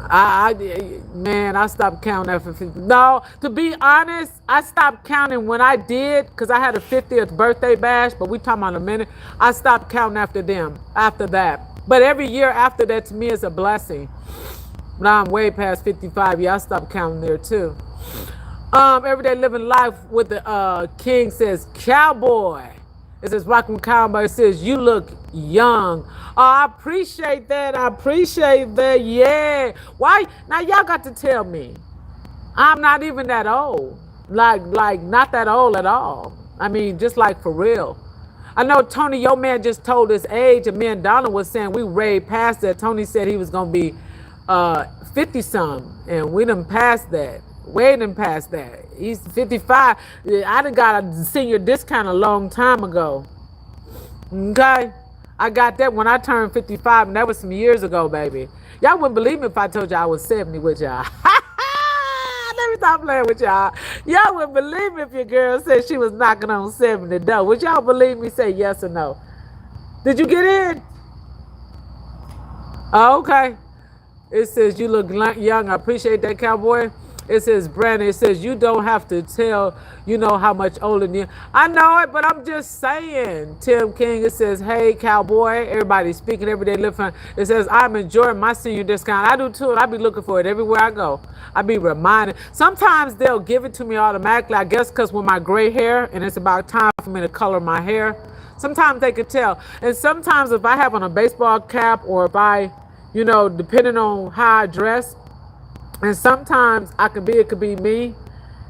I stopped counting after 50. No, to be honest, I stopped counting when I did, because I had a 50th birthday bash, but we talking about a minute. I stopped counting after that. But every year after that, to me, is a blessing. Now I'm way past 55. Yeah, I stopped counting there, too. Everyday living life with the king says, Cowboy. It says, Rockin' Cowboy. It says, you look young. Oh, I appreciate that. Yeah. Why? Now, y'all got to tell me. I'm not even that old. Like not that old at all. I mean, just like for real. I know Tony, your man just told his age, and me and Donna was saying we rayed past that. Tony said he was gonna be 50 some, and we done passed that. Way done past that. He's 55. I done got a senior discount a long time ago. Okay? I got that when I turned 55, and that was some years ago, baby. Y'all wouldn't believe me if I told y'all I was 70 with y'all. Let me stop playing with y'all. Y'all wouldn't believe me if your girl said she was knocking on 70 though. Would y'all believe me? Say yes or no. Did you get in? Oh, okay. It says you look young. I appreciate that, cowboy. It says Brandon. It says you don't have to tell you know how much older than you. I know it, but I'm just saying. Tim King. It says, hey, cowboy. Everybody speaking everyday living. It says I'm enjoying my senior discount. I do too, and I be looking for it everywhere I go. I be reminded. Sometimes they'll give it to me automatically. I guess because with my gray hair, and it's about time for me to color my hair. Sometimes they can tell, and sometimes if I have on a baseball cap or if I, you know, depending on how I dress. And sometimes it could be me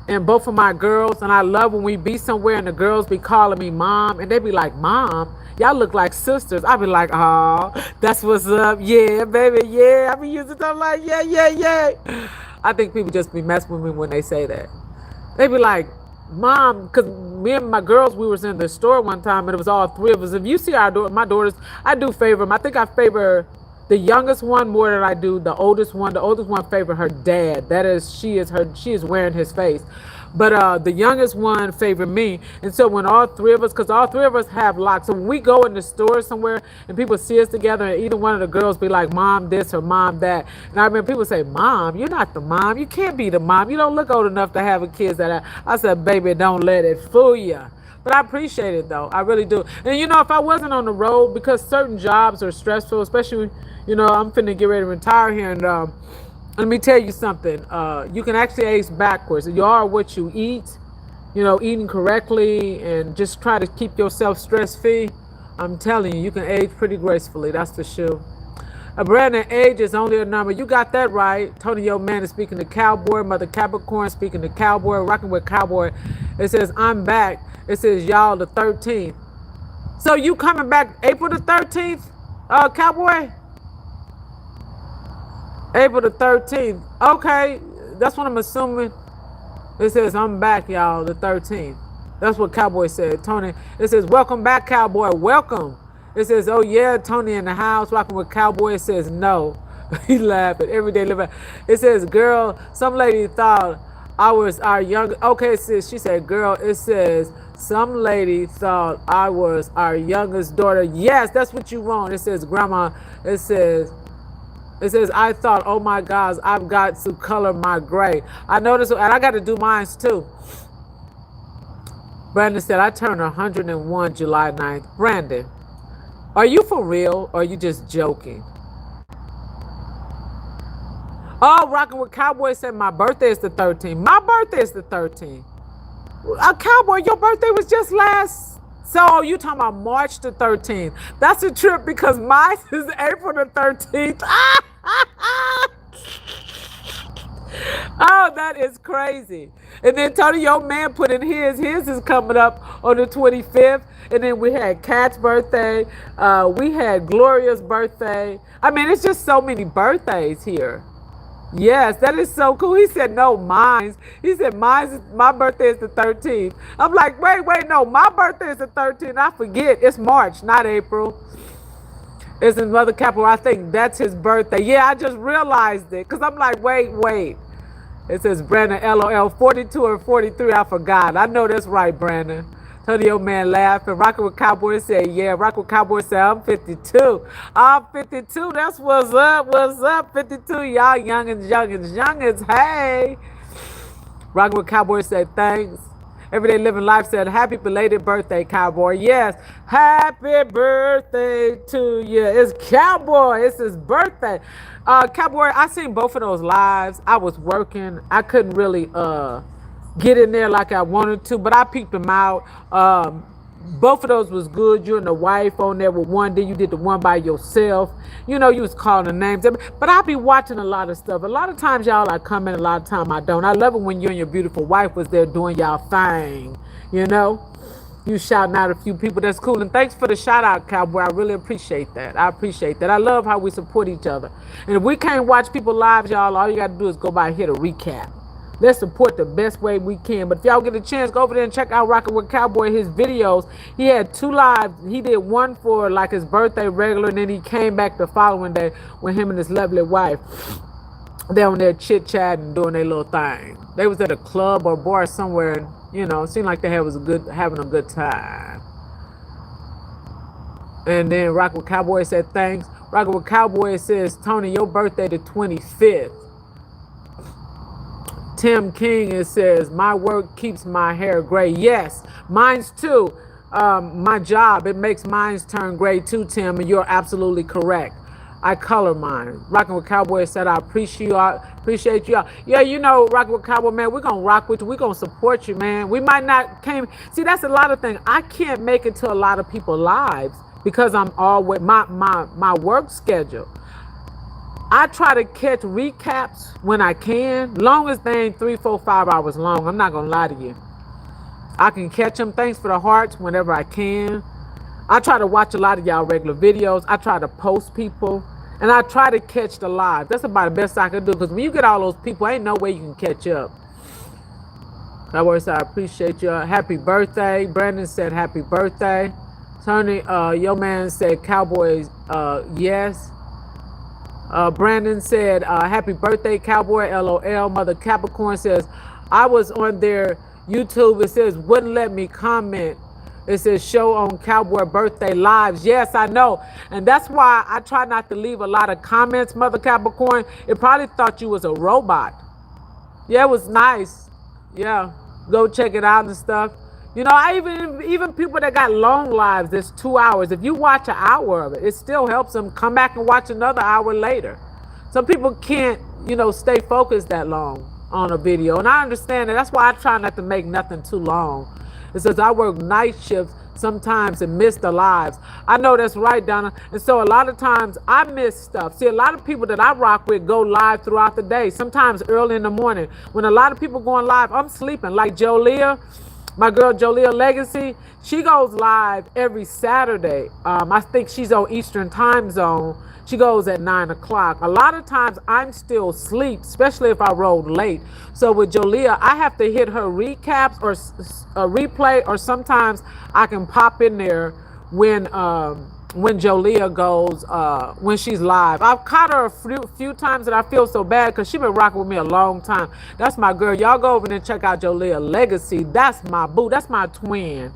and both of my girls. And I love when we be somewhere and the girls be calling me mom. And they be like, Mom, y'all look like sisters. I be like, oh, that's what's up. Yeah, baby, yeah. I be using stuff like, yeah. I think people just be messing with me when they say that. They be like, Mom, because me and my girls, we was in the store one time and it was all three of us. If you see my daughters, I do favor them. I think I favor the youngest one more than I do the oldest one. The oldest one favor her dad. That is, she is wearing his face. But the youngest one favor me. And so when all three of us, because all three of us have locks. So when we go in the store somewhere and people see us together and either one of the girls be like, Mom this or Mom that. And I remember people say, Mom, you're not the mom. You can't be the mom. You don't look old enough to have a kid. I said, baby, don't let it fool you. But I appreciate it, though. I really do. And, you know, if I wasn't on the road, because certain jobs are stressful, especially, you know, I'm finna get ready to retire here. And let me tell you something. You can actually age backwards. You are what you eat, you know, eating correctly and just try to keep yourself stress-free. I'm telling you, you can age pretty gracefully. That's for sure. A Brandon, age is only a number. You got that right. Tony, your man is speaking to Cowboy. Mother Capricorn speaking to Cowboy. Rocking with Cowboy. It says, I'm back. It says, y'all, the 13th. So you coming back April the 13th, Cowboy? April the 13th. Okay, that's what I'm assuming. It says, I'm back, y'all, the 13th. That's what Cowboy said. Tony, it says, welcome back, Cowboy. Welcome. It says, oh, yeah, Tony in the house, rocking with Cowboy. It says, no. He laughing. Everyday living. It says, girl, some lady thought I was our young. Okay, it says, she said, girl, it says, some lady thought I was our youngest daughter. Yes, that's what you want. It says, grandma, it says, I thought, oh my gosh, I've got to color my gray. I noticed, and I got to do mine too. Brandon said, I turned 101 July 9th. Brandon, are you for real or are you just joking? Oh, rocking with Cowboy said my birthday is the 13th. My birthday is the 13th. Cowboy, your birthday was just last. So you talking about March the 13th. That's a trip because mine is April the 13th. Oh, that is crazy. And then Tony, your man put in his. His is coming up on the 25th. And then we had Kat's birthday. We had Gloria's birthday. I mean, it's just so many birthdays here. Yes, that is so cool. He said, no, mine's. He said, my birthday is the 13th. I'm like, wait, no, my birthday is the 13th. I forget. It's March, not April. It's his mother Capital. I think that's his birthday. Yeah, I just realized it. Because I'm like, wait. It says Brandon, LOL, 42 or 43. I forgot. I know that's right, Brandon. Tony, your man laughing. Rocking with Cowboy said, yeah. Rocking with Cowboy said, I'm 52. I'm 52. That's what's up. What's up, 52? Y'all youngins. Hey. Rocking with Cowboy said, thanks. Everyday Living Life said, happy belated birthday, Cowboy. Yes, happy birthday to you. It's Cowboy. It's his birthday. Cowboy, I seen both of those lives. I was working. I couldn't really get in there like I wanted to, but I peeped them out. Both of those was good. You and the wife on there with one. Then you did the one by yourself. You know, you was calling the names. But I be watching a lot of stuff. A lot of times y'all I come in, a lot of time I don't. I love it when you and your beautiful wife was there doing y'all thing, you know. You shouting out a few people. That's cool. And thanks for the shout out, Cowboy. I really appreciate that. I appreciate that. I love how we support each other. And if we can't watch people live, y'all, all you got to do is go by and hit a recap. Let's support the best way we can. But if y'all get a chance, go over there and check out Rockin' with Cowboy, his videos. He had 2 lives. He did one for like his birthday regular, and then he came back the following day with him and his lovely wife. They on there chit-chatting, doing their little thing. They was at a club or bar somewhere, and, you know, it seemed like they having a good time. And then Rock with Cowboy said, thanks. Rock with Cowboy says, Tony, your birthday the 25th. Tim King, it says, my work keeps my hair gray. Yes, mine's too. My job, it makes mine turn gray too, Tim, and you're absolutely correct. I color mine. Rockin' with Cowboy said, I appreciate you all. Yeah, you know, Rockin' with Cowboy, man, we're going to rock with you. We're going to support you, man. We might not see, that's a lot of things. I can't make it to a lot of people's lives because I'm always, my work schedule. I try to catch recaps when I can, long as they ain't 3, 4, 5 hours long. I'm not going to lie to you. I can catch them. Thanks for the hearts whenever I can. I try to watch a lot of y'all regular videos. I try to post people, and I try to catch the live. That's about the best I can do, because when you get all those people, ain't no way you can catch up. That works. I appreciate you. Happy birthday. Brandon said happy birthday. Tony, your man said Cowboys, yes. Brandon said, happy birthday, Cowboy, LOL. Mother Capricorn says, I was on their YouTube. It says, wouldn't let me comment. It says, show on Cowboy birthday lives. Yes, I know. And that's why I try not to leave a lot of comments, Mother Capricorn. It probably thought you was a robot. Yeah, it was nice. Yeah, go check it out and stuff. You know, I even people that got long lives, that's 2 hours. If you watch an hour of it, it still helps them come back and watch another hour later. Some people can't, you know, stay focused that long on a video. And I understand that. That's why I try not to make nothing too long. It says I work night shifts sometimes and miss the lives. I know that's right, Donna. And so a lot of times I miss stuff. See, a lot of people that I rock with go live throughout the day, sometimes early in the morning. When a lot of people going live, I'm sleeping. Like Jolia. My girl Jolia Legacy, she goes live every Saturday. I think she's on Eastern time zone. She goes at 9 o'clock. A lot of times I'm still asleep, especially if I rode late. So with Jolia, I have to hit her recaps or a replay, or sometimes I can pop in there when Jolia goes, when she's live. I've caught her a few times and I feel so bad because she's been rocking with me a long time. That's my girl. Y'all go over there and check out Jolia Legacy. That's my boo. That's my twin.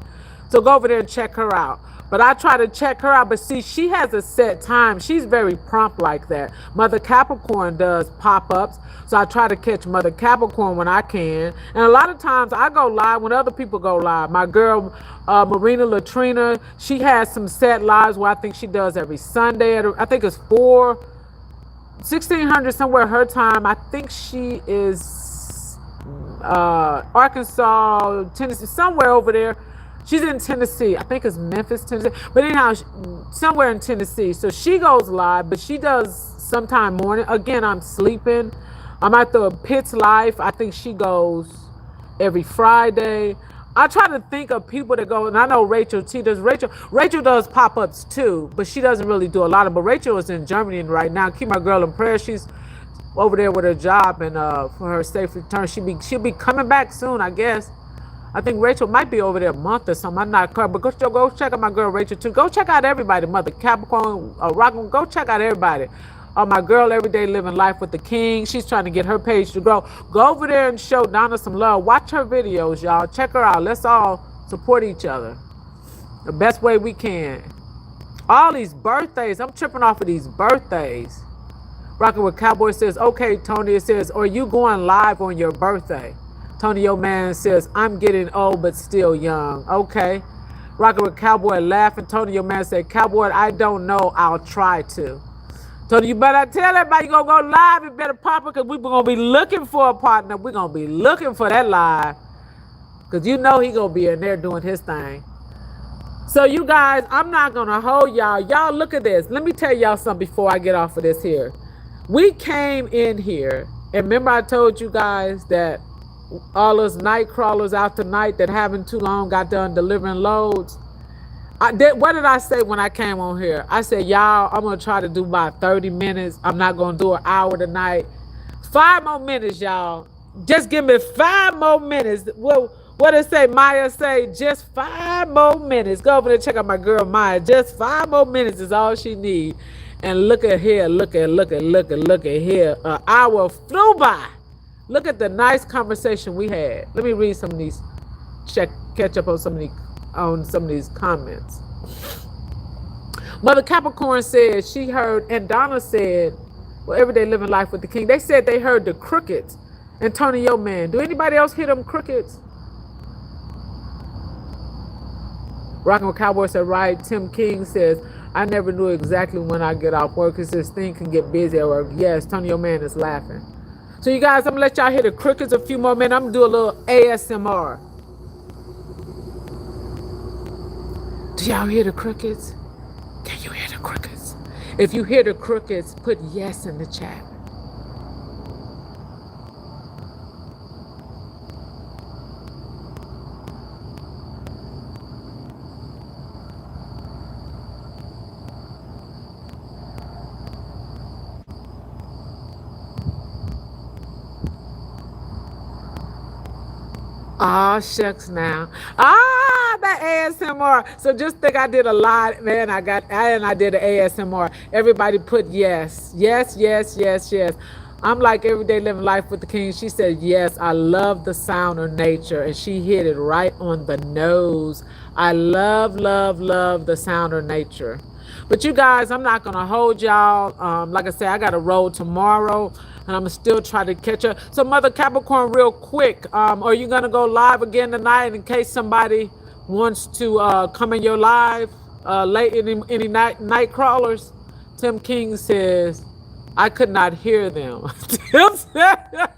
So go over there and check her out. But I try to check her out. But see, she has a set time. She's very prompt like that. Mother Capricorn does pop-ups. So I try to catch Mother Capricorn when I can. And a lot of times I go live when other people go live. My girl, Marina Latrina, she has some set lives where I think she does every Sunday. I think it's 1600 somewhere her time. I think she is Arkansas, Tennessee, somewhere over there. She's in Tennessee. I think it's Memphis, Tennessee. But anyhow, somewhere in Tennessee. So she goes live, but she does sometime morning. Again, I'm sleeping. I'm at the Pitts Life. I think she goes every Friday. I try to think of people that go, and I know Rachel T does. Rachel does pop-ups too, but she doesn't really do a lot of. But Rachel is in Germany right now. Keep my girl in prayer. She's over there with her job, and for her safe return, she'll be coming back soon, I guess. I think Rachel might be over there a month or something. I'm not sure, but go check out my girl Rachel too. Go check out everybody. Mother Capricorn, Rockin'. Go check out everybody. My girl Everyday Living Life with the King. She's trying to get her page to grow. Go over there and show Donna some love. Watch her videos, y'all. Check her out. Let's all support each other the best way we can. All these birthdays. I'm tripping off of these birthdays. Rockin' with Cowboy says, okay, Tony. It says, are you going live on your birthday? Tony, your man says, I'm getting old but still young. Okay. Rockin' with Cowboy laughing. Tony, your man said, Cowboy, I don't know. I'll try to. Tony, you better tell everybody you're going to go live. You better pop it because we're going to be looking for a partner. We're going to be looking for that live because you know he going to be in there doing his thing. So you guys, I'm not going to hold y'all. Y'all look at this. Let me tell y'all something before I get off of this here. We came in here, and remember I told you guys that All those night crawlers out tonight that haven't too long got done delivering loads. What did I say when I came on here? I said, y'all, I'm going to try to do about 30 minutes. I'm not going to do an hour tonight. 5 more minutes, y'all. Just give me 5 more minutes. What did it say? Maya say, just 5 more minutes. Go over there and check out my girl Maya. Just 5 more minutes is all she needs. And look at here, look at here. An hour flew by. Look at the nice conversation we had. Let me read some of these, catch up on some of these comments. Mother Capricorn said she heard, and Donna said, well, everyday living life with the king. They said they heard the crickets. Antonio man. Do anybody else hear them crickets? Rockin' with Cowboy said, right. Tim King says, I never knew exactly when I get off work because this thing can get busy at work. Yes, Antonio man is laughing. So you guys, I'm gonna let y'all hear the crickets a few more minutes. I'm gonna do a little ASMR. Do y'all hear the crickets? Can you hear the crickets? If you hear the crickets, put yes in the chat. Ah, shucks now. That ASMR. So just think I did a lot, man. I did an ASMR. Everybody put yes. Yes, yes, yes, yes. I'm like everyday living life with the king. She said, yes, I love the sound of nature. And she hit it right on the nose. I love, love, love the sound of nature. But you guys, I'm not going to hold y'all. Like I said, I got to roll tomorrow. And I'm still trying to catch up. So Mother Capricorn, real quick, are you going to go live again tonight in case somebody wants to come in your live late? Any night crawlers? Tim King says, I could not hear them. Tim said,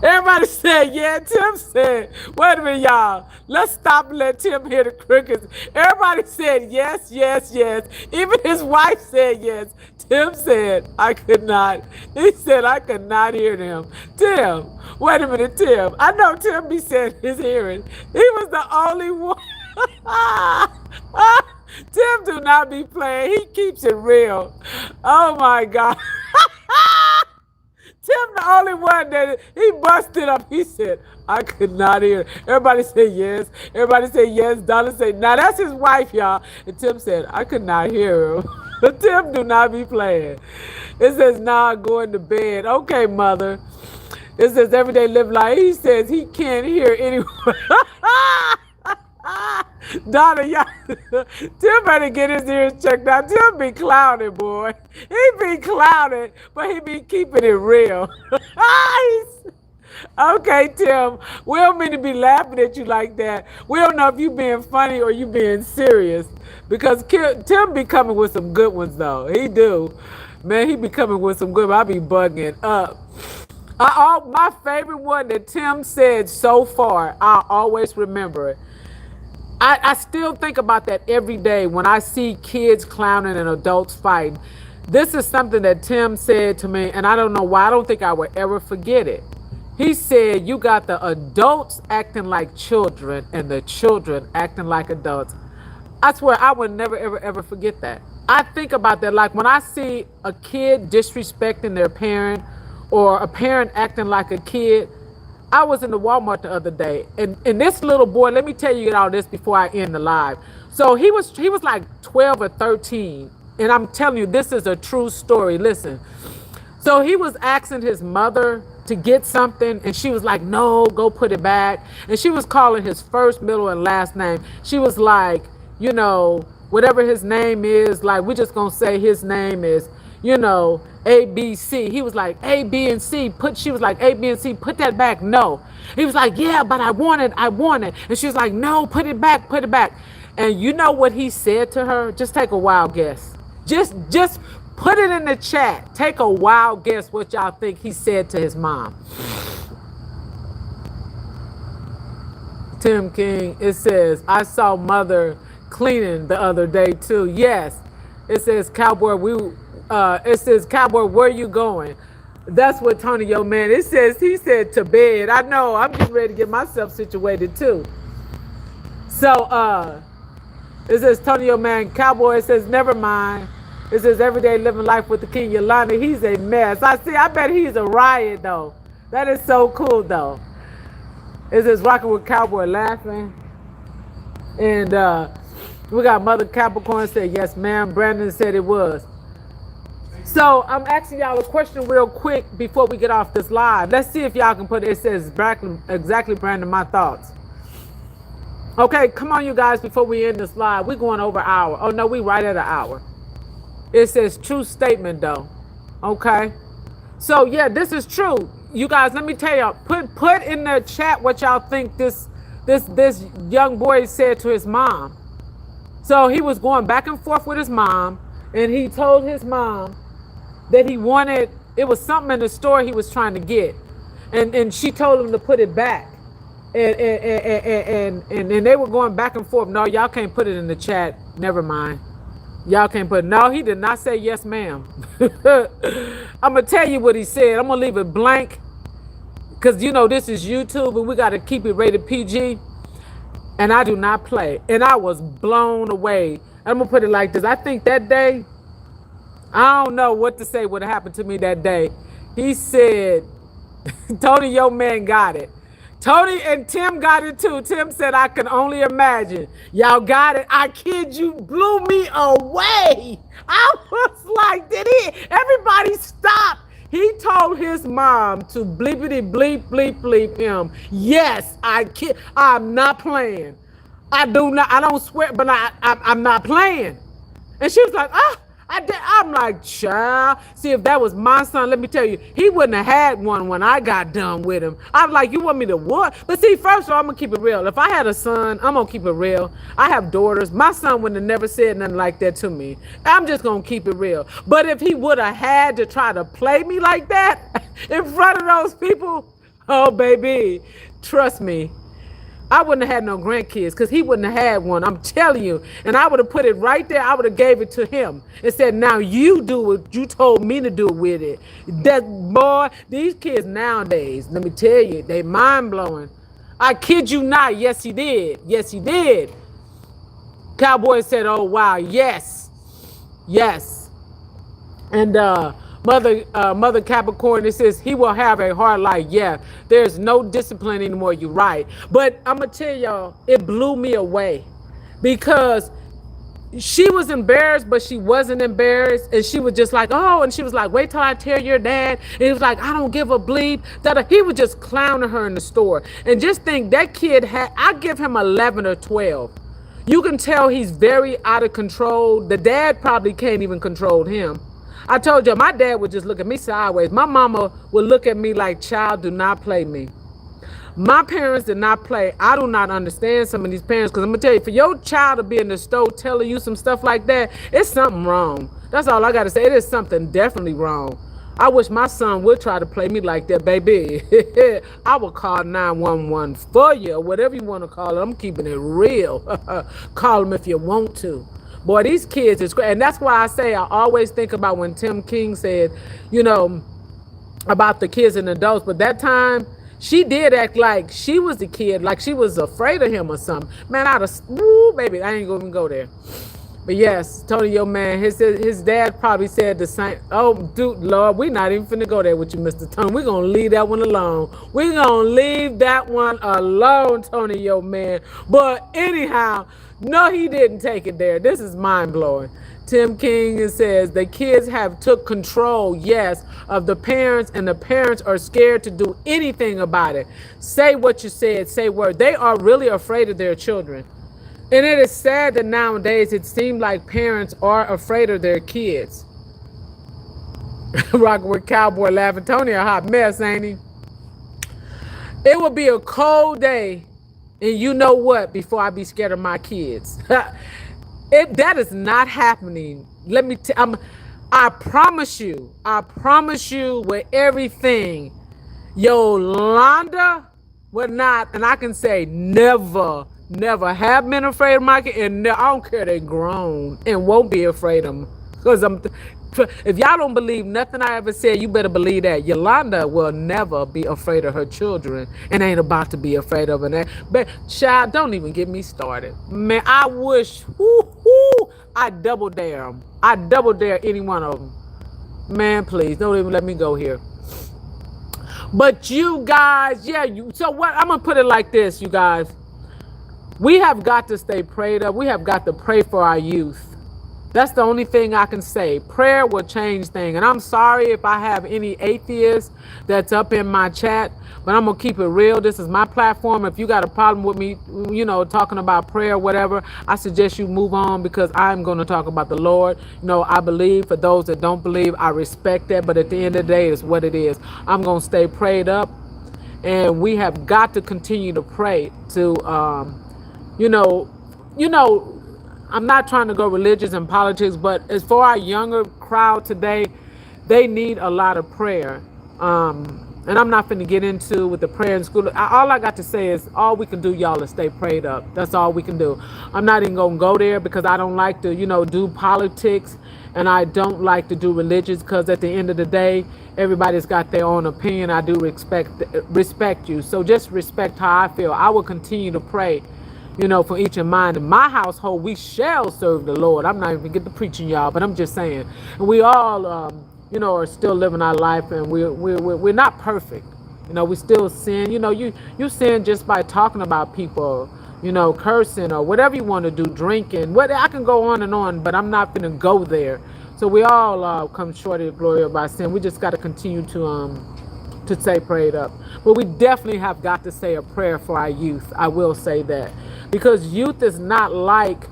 everybody said, yeah. Tim said, wait a minute, y'all. Let's stop and let Tim hear the crickets. Everybody said yes, yes, yes. Even his wife said yes. Tim said, I could not. He said, I could not hear them. Tim, wait a minute, Tim. I know Tim be saying his hearing. He was the only one. Tim do not be playing. He keeps it real. Oh, my God. Tim the only one that he busted up. He said, I could not hear. Everybody said yes. Everybody said yes. Donna said, now that's his wife, y'all. And Tim said, I could not hear him. Tim do not be playing. It says, nah, going to bed. Okay, mother. It says, everyday live life. He says he can't hear anyone. Donna, y'all, Tim better get his ears checked out. Tim be clowning, boy. He be clowning, but he be keeping it real. Okay, Tim, we don't mean to be laughing at you like that. We don't know if you being funny or you being serious. Because Tim be coming with some good ones, though. He do. Man, he be coming with some good ones. I be bugging up. My favorite one that Tim said so far, I always remember it. I still think about that every day when I see kids clowning and adults fighting. This is something that Tim said to me, and I don't know why. I don't think I would ever forget it. He said, you got the adults acting like children and the children acting like adults. I swear I would never, ever, ever forget that. I think about that. Like when I see a kid disrespecting their parent or a parent acting like a kid. I was in the Walmart the other day, and this little boy, let me tell you all this before I end the live. So he was like 12 or 13, and I'm telling you, this is a true story. Listen. So he was asking his mother to get something, and she was like, no, go put it back. And she was calling his first, middle, and last name. She was like, you know, whatever his name is, like, we're just going to say his name is, you know, A, B, C. He was like, A, B, and C. She was like, A, B, and C, put that back. No. He was like, yeah, but I want it. And she was like, no, put it back. And you know what he said to her? Just take a wild guess. Just put it in the chat. Take a wild guess what y'all think he said to his mom. Tim King, it says, I saw mother cleaning the other day too. Yes. It says, Cowboy, where you going? That's what Tony, yo, man. It says, he said to bed. I know, I'm getting ready to get myself situated too. So, it says, Tony, yo, man, cowboy. It says, never mind. It says, everyday living life with the king, Yolanda. He's a mess. I bet he's a riot, though. That is so cool, though. It says, rocking with cowboy laughing. And we got Mother Capricorn said, yes, ma'am. Brandon said it was. So I'm asking y'all a question real quick before we get off this live. Let's see if y'all can put it. It says exactly, Brandon, my thoughts. Okay, come on, you guys, before we end this live. We're going over an hour. Oh, no, we right at an hour. It says true statement, though. Okay. So, yeah, this is true. You guys, let me tell y'all. Put in the chat what y'all think this young boy said to his mom. So he was going back and forth with his mom, and he told his mom that he wanted, it was something in the store he was trying to get. And she told him to put it back. And they were going back and forth. No, y'all can't put it in the chat. Never mind. Y'all can't put it. No, he did not say yes, ma'am. I'm going to tell you what he said. I'm going to leave it blank. Because, you know, this is YouTube and we got to keep it rated PG. And I do not play. And I was blown away. I'm going to put it like this. I think that day, I don't know what to say what happened to me that day. He said, Tony, your man got it. Tony and Tim got it too. Tim said, I can only imagine. Y'all got it. I kid you, blew me away. I was like, did he? Everybody stop. He told his mom to bleepity bleep, bleep, bleep him. Yes, I'm not playing. I don't swear, but I'm not playing. And she was like, I'm like, child. See, if that was my son, let me tell you, he wouldn't have had one when I got done with him. I'm like, you want me to what? But see, first of all, I'm going to keep it real. If I had a son, I'm going to keep it real. I have daughters. My son wouldn't have never said nothing like that to me. I'm just going to keep it real. But if he would have had to try to play me like that in front of those people, oh, baby, trust me. I wouldn't have had no grandkids because he wouldn't have had one. I'm telling you. And I would have put it right there. I would have gave it to him and said, now you do what you told me to do with it. That boy, these kids nowadays, let me tell you, they mind blowing. I kid you not. Yes, he did. Yes, he did. Cowboy said, oh, wow. Yes. Yes. And, Mother Capricorn, it says he will have a hard life. Yeah, there's no discipline anymore. You're right. But I'm going to tell y'all, it blew me away because she was embarrassed, but she wasn't embarrassed. And she was just like, oh, and she was like, wait till I tell your dad. And he was like, I don't give a bleep. He was just clowning her in the store. And just think that kid I give him 11 or 12. You can tell he's very out of control. The dad probably can't even control him. I told you, my dad would just look at me sideways. My mama would look at me like, child, do not play me. My parents did not play. I do not understand some of these parents because I'm going to tell you, for your child to be in the store telling you some stuff like that, it's something wrong. That's all I got to say. It is something definitely wrong. I wish my son would try to play me like that, baby. I would call 911 for you or whatever you want to call it. I'm keeping it real. Call them if you want to. Boy, these kids is great. And that's why I say I always think about when Tim King said, you know, about the kids and adults. But that time, she did act like she was the kid, like she was afraid of him or something. Man, baby, I ain't going to go there. But yes, Tony, your man, his dad probably said the same. Oh, dude, Lord, we not even finna go there with you, Mr. Tony. We're going to leave that one alone. We're going to leave that one alone, Tony, your man. But anyhow, no, he didn't take it there. This is mind-blowing. Tim King says the kids have took control, yes, of the parents, and the parents are scared to do anything about it. Say what you said, say word. They are really afraid of their children. And it is sad that nowadays it seems like parents are afraid of their kids. Rocking with Cowboy laughing. Tony a hot mess, ain't he? It will be a cold day. And you know what? Before I be scared of my kids. That is not happening. Let me I promise you with everything, Yolanda would not, and I can say never have been afraid of my kids, and I don't care, they grown and won't be afraid of them. Because If y'all don't believe nothing I ever said, you better believe that. Yolanda will never be afraid of her children and ain't about to be afraid of it. But child, don't even get me started. Man, I wish, I double dare them. I double dare any one of them. Man, please, don't even let me go here. But you guys, so what, I'm gonna put it like this, you guys. We have got to stay prayed up. We have got to pray for our youth. That's the only thing I can say. Prayer will change things. And I'm sorry if I have any atheists that's up in my chat, but I'm going to keep it real. This is my platform. If you got a problem with me, talking about prayer or whatever, I suggest you move on, because I'm going to talk about the Lord. I believe. For those that don't believe, I respect that. But at the end of the day, it's what it is. I'm going to stay prayed up. And we have got to continue to pray to, I'm not trying to go religious and politics, but as for our younger crowd today, they need a lot of prayer. And I'm not finna get into with the prayer in school. All I got to say is all we can do, y'all, is stay prayed up. That's all we can do. I'm not even gonna go there because I don't like to, do politics, and I don't like to do religious, because at the end of the day, everybody's got their own opinion. I do respect you. So just respect how I feel. I will continue to pray, for each of mine. In my household, we shall serve the Lord. I'm not even get to preaching, y'all, but I'm just saying. And we all, are still living our life, and we're not perfect. We still sin. You sin just by talking about people, cursing or whatever you want to do, drinking. I can go on and on, but I'm not going to go there. So we all come short of the glory of our sin. We just got to continue to stay prayed up. But we definitely have got to say a prayer for our youth. I will say that. Because youth is not like,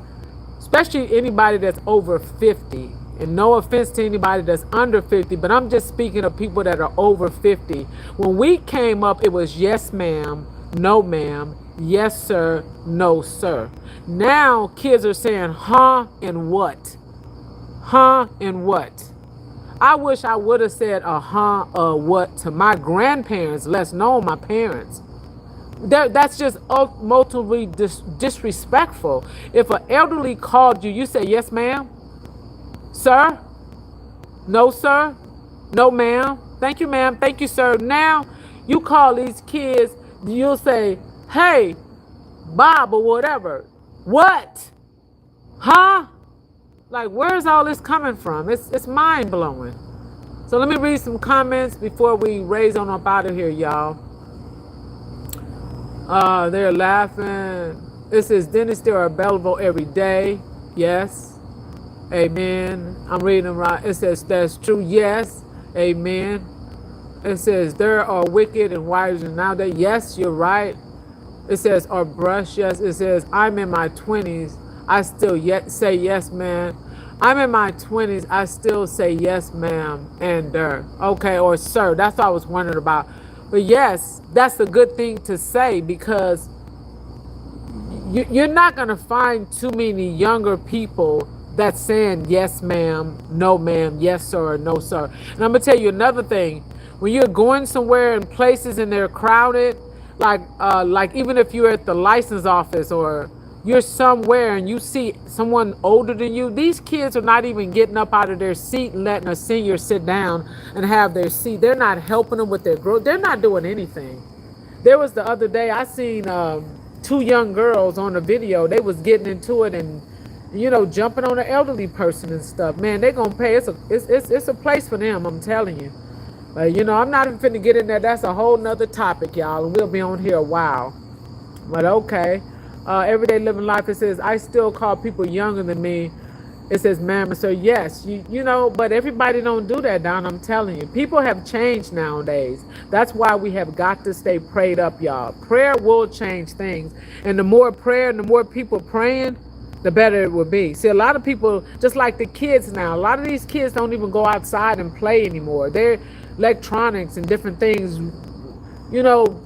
especially anybody that's over 50. And no offense to anybody that's under 50, but I'm just speaking of people that are over 50. When we came up, it was yes, ma'am, no, ma'am, yes, sir, no, sir. Now kids are saying, huh, and what? Huh, and what? I wish I would have said a what to my grandparents, less known my parents. That's just ultimately disrespectful. If an elderly called you, you say, yes, ma'am, sir, no, sir, no, ma'am, thank you, ma'am, thank you, sir. Now you call these kids, you'll say, hey, Bob, or whatever. What? Huh? Like, where's all this coming from? It's mind-blowing. So let me read some comments before we raise on up out of here, y'all. They're laughing. It says, Dennis, they are available every day. Yes. Amen. I'm reading them right. It says, that's true. Yes. Amen. It says, there are wicked and wise nowadays. Yes, you're right. It says, or brush. Yes. It says, I'm in my 20s. I still yet say yes, ma'am. I'm in my 20s. I still say yes, ma'am, and okay, or sir. That's what I was wondering about. But yes, that's a good thing to say, because you're not going to find too many younger people that's saying yes, ma'am, no, ma'am, yes, sir, no, sir. And I'm going to tell you another thing. When you're going somewhere in places and they're crowded, like even if you're at the license office or you're somewhere and you see someone older than you, these kids are not even getting up out of their seat and letting a senior sit down and have their seat. They're not helping them with their growth. They're not doing anything. There was the other day, I seen two young girls on a video. They was getting into it and, jumping on an elderly person and stuff. Man, they're going to pay. It's a place for them, I'm telling you. But, I'm not even finna get in there. That's a whole nother topic, y'all. And we'll be on here a while. But okay. Everyday living life, it says, I still call people younger than me. It says, ma'am and sir, yes. But everybody don't do that, Don. I'm telling you. People have changed nowadays. That's why we have got to stay prayed up, y'all. Prayer will change things. And the more prayer and the more people praying, the better it will be. See, a lot of people, just like the kids now, a lot of these kids don't even go outside and play anymore. They're electronics and different things.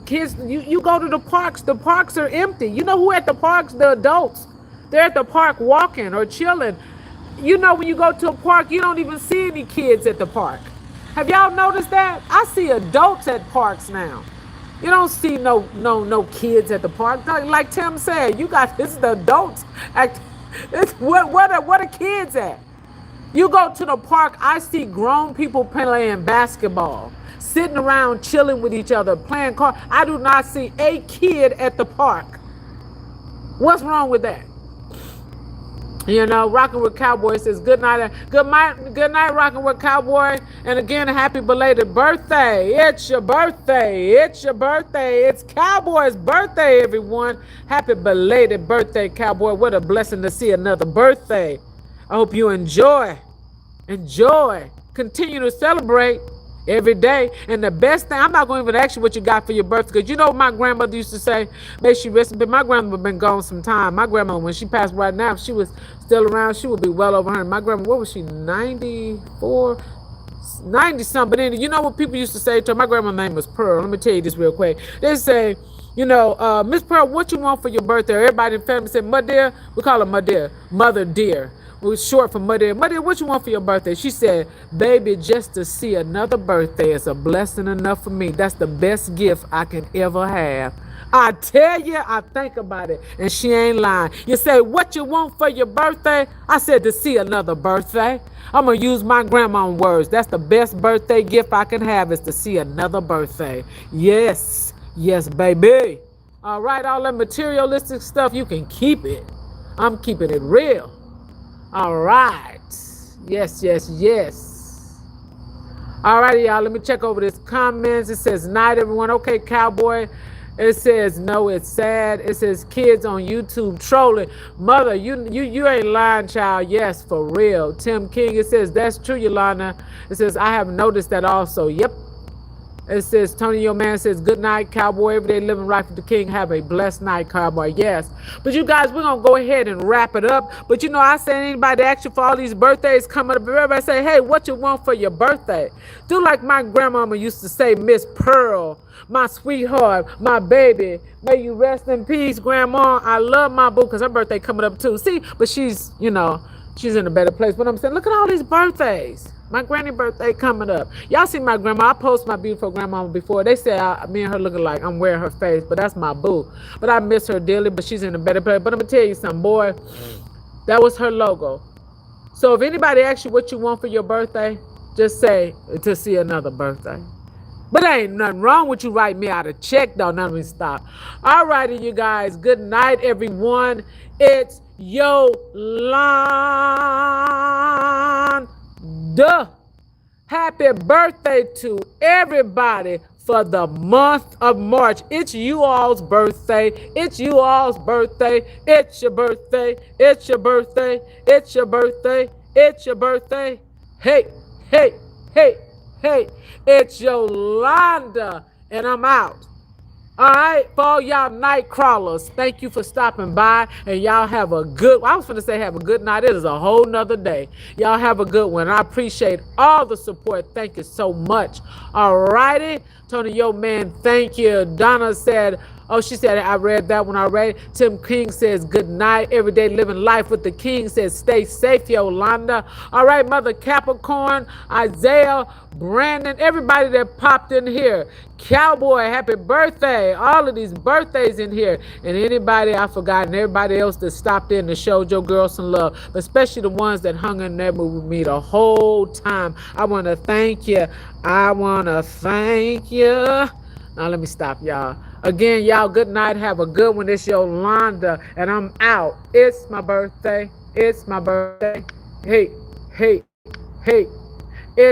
Kids, you go to the parks are empty. You know who at the parks? The adults. They're at the park walking or chilling. When you go to a park, you don't even see any kids at the park. Have y'all noticed that? I see adults at parks now. You don't see no kids at the park. Like Tim said, this is the adults. What are kids at? You go to the park, I see grown people playing basketball, sitting around chilling with each other, playing cards. I do not see a kid at the park. What's wrong with that? You know, Rocking with Cowboy says, good night, Rocking with Cowboy. And again, happy belated birthday. It's your birthday. It's your birthday. It's Cowboy's birthday, everyone. Happy belated birthday, Cowboy. What a blessing to see another birthday. I hope you enjoy. Continue to celebrate every day. And the best thing, I'm not going to even ask you what you got for your birthday, because you know what my grandmother used to say? May she rest in peace. My grandmother been gone some time. My grandmother, when she passed right now, if she was still around, she would be well over her. My grandma, what was she, 94? 90 something. But then, you know what people used to say to her? My grandma's name was Pearl. Let me tell you this real quick. They say, you know, Miss Pearl, what you want for your birthday? Everybody in the family said, Mother dear. We call her Mother dear. It was short for Mother. Mother, what you want for your birthday? She said, baby, just to see another birthday is a blessing enough for me. That's the best gift I can ever have. I tell you, I think about it, and she ain't lying. You say, what you want for your birthday? I said, to see another birthday. I'm going to use my grandma's words. That's the best birthday gift I can have, is to see another birthday. Yes, baby. All right, all that materialistic stuff, you can keep it. I'm keeping it real. All right. Yes. All righty, y'all. Let me check over this comments. It says, night, everyone. Okay, Cowboy. It says, no, it's sad. It says, kids on YouTube trolling. Mother, you ain't lying, child. Yes, for real. Tim King, it says, that's true, Yolanda. It says, I have noticed that also. Yep. It says, Tony, your man says, good night, Cowboy. Every day living life with the King. Have a blessed night, Cowboy. Yes. But you guys, we're going to go ahead and wrap it up. But you know, I say anybody ask you for all these birthdays coming up, everybody say, hey, what you want for your birthday? Do like my grandmama used to say, Miss Pearl, my sweetheart, my baby. May you rest in peace, Grandma. I love my boo, because her birthday coming up too. See, but she's, you know, she's in a better place. But I'm saying, look at all these birthdays. My granny birthday coming up. Y'all see my grandma. I post my beautiful grandmama before. They say me and her looking like I'm wearing her face, but that's my boo. But I miss her dearly, but she's in a better place. But I'm going to tell you something, boy. That was her logo. So if anybody asks you what you want for your birthday, just say, to see another birthday. But there ain't nothing wrong with you writing me out a check, though. None of me stop. All righty, you guys. Good night, everyone. It's Yolanda. Happy birthday to everybody for the month of March. It's you all's birthday. It's you all's birthday. It's your birthday. It's your birthday. It's your birthday. It's your birthday. Hey. It's Yolanda, and I'm out. All right, for all y'all night crawlers, thank you for stopping by, and y'all have a good, I was going to say have a good night. It is a whole nother day. Y'all have a good one. I appreciate all the support. Thank you so much. All righty. Tony, yo, man, thank you. Donna said, oh, she said, I read that one already. Tim King says, good night. Everyday living life with the King says, stay safe, Yolanda. All right, Mother Capricorn, Isaiah, Brandon, everybody that popped in here. Cowboy, happy birthday. All of these birthdays in here. And anybody I forgot, and everybody else that stopped in and showed your girl some love, but especially the ones that hung in there with me the whole time. I want to thank you. I want to thank you. Now, let me stop, y'all. Again, y'all, good night. Have a good one. It's Yolanda, and I'm out. It's my birthday. It's my birthday. Hey. It's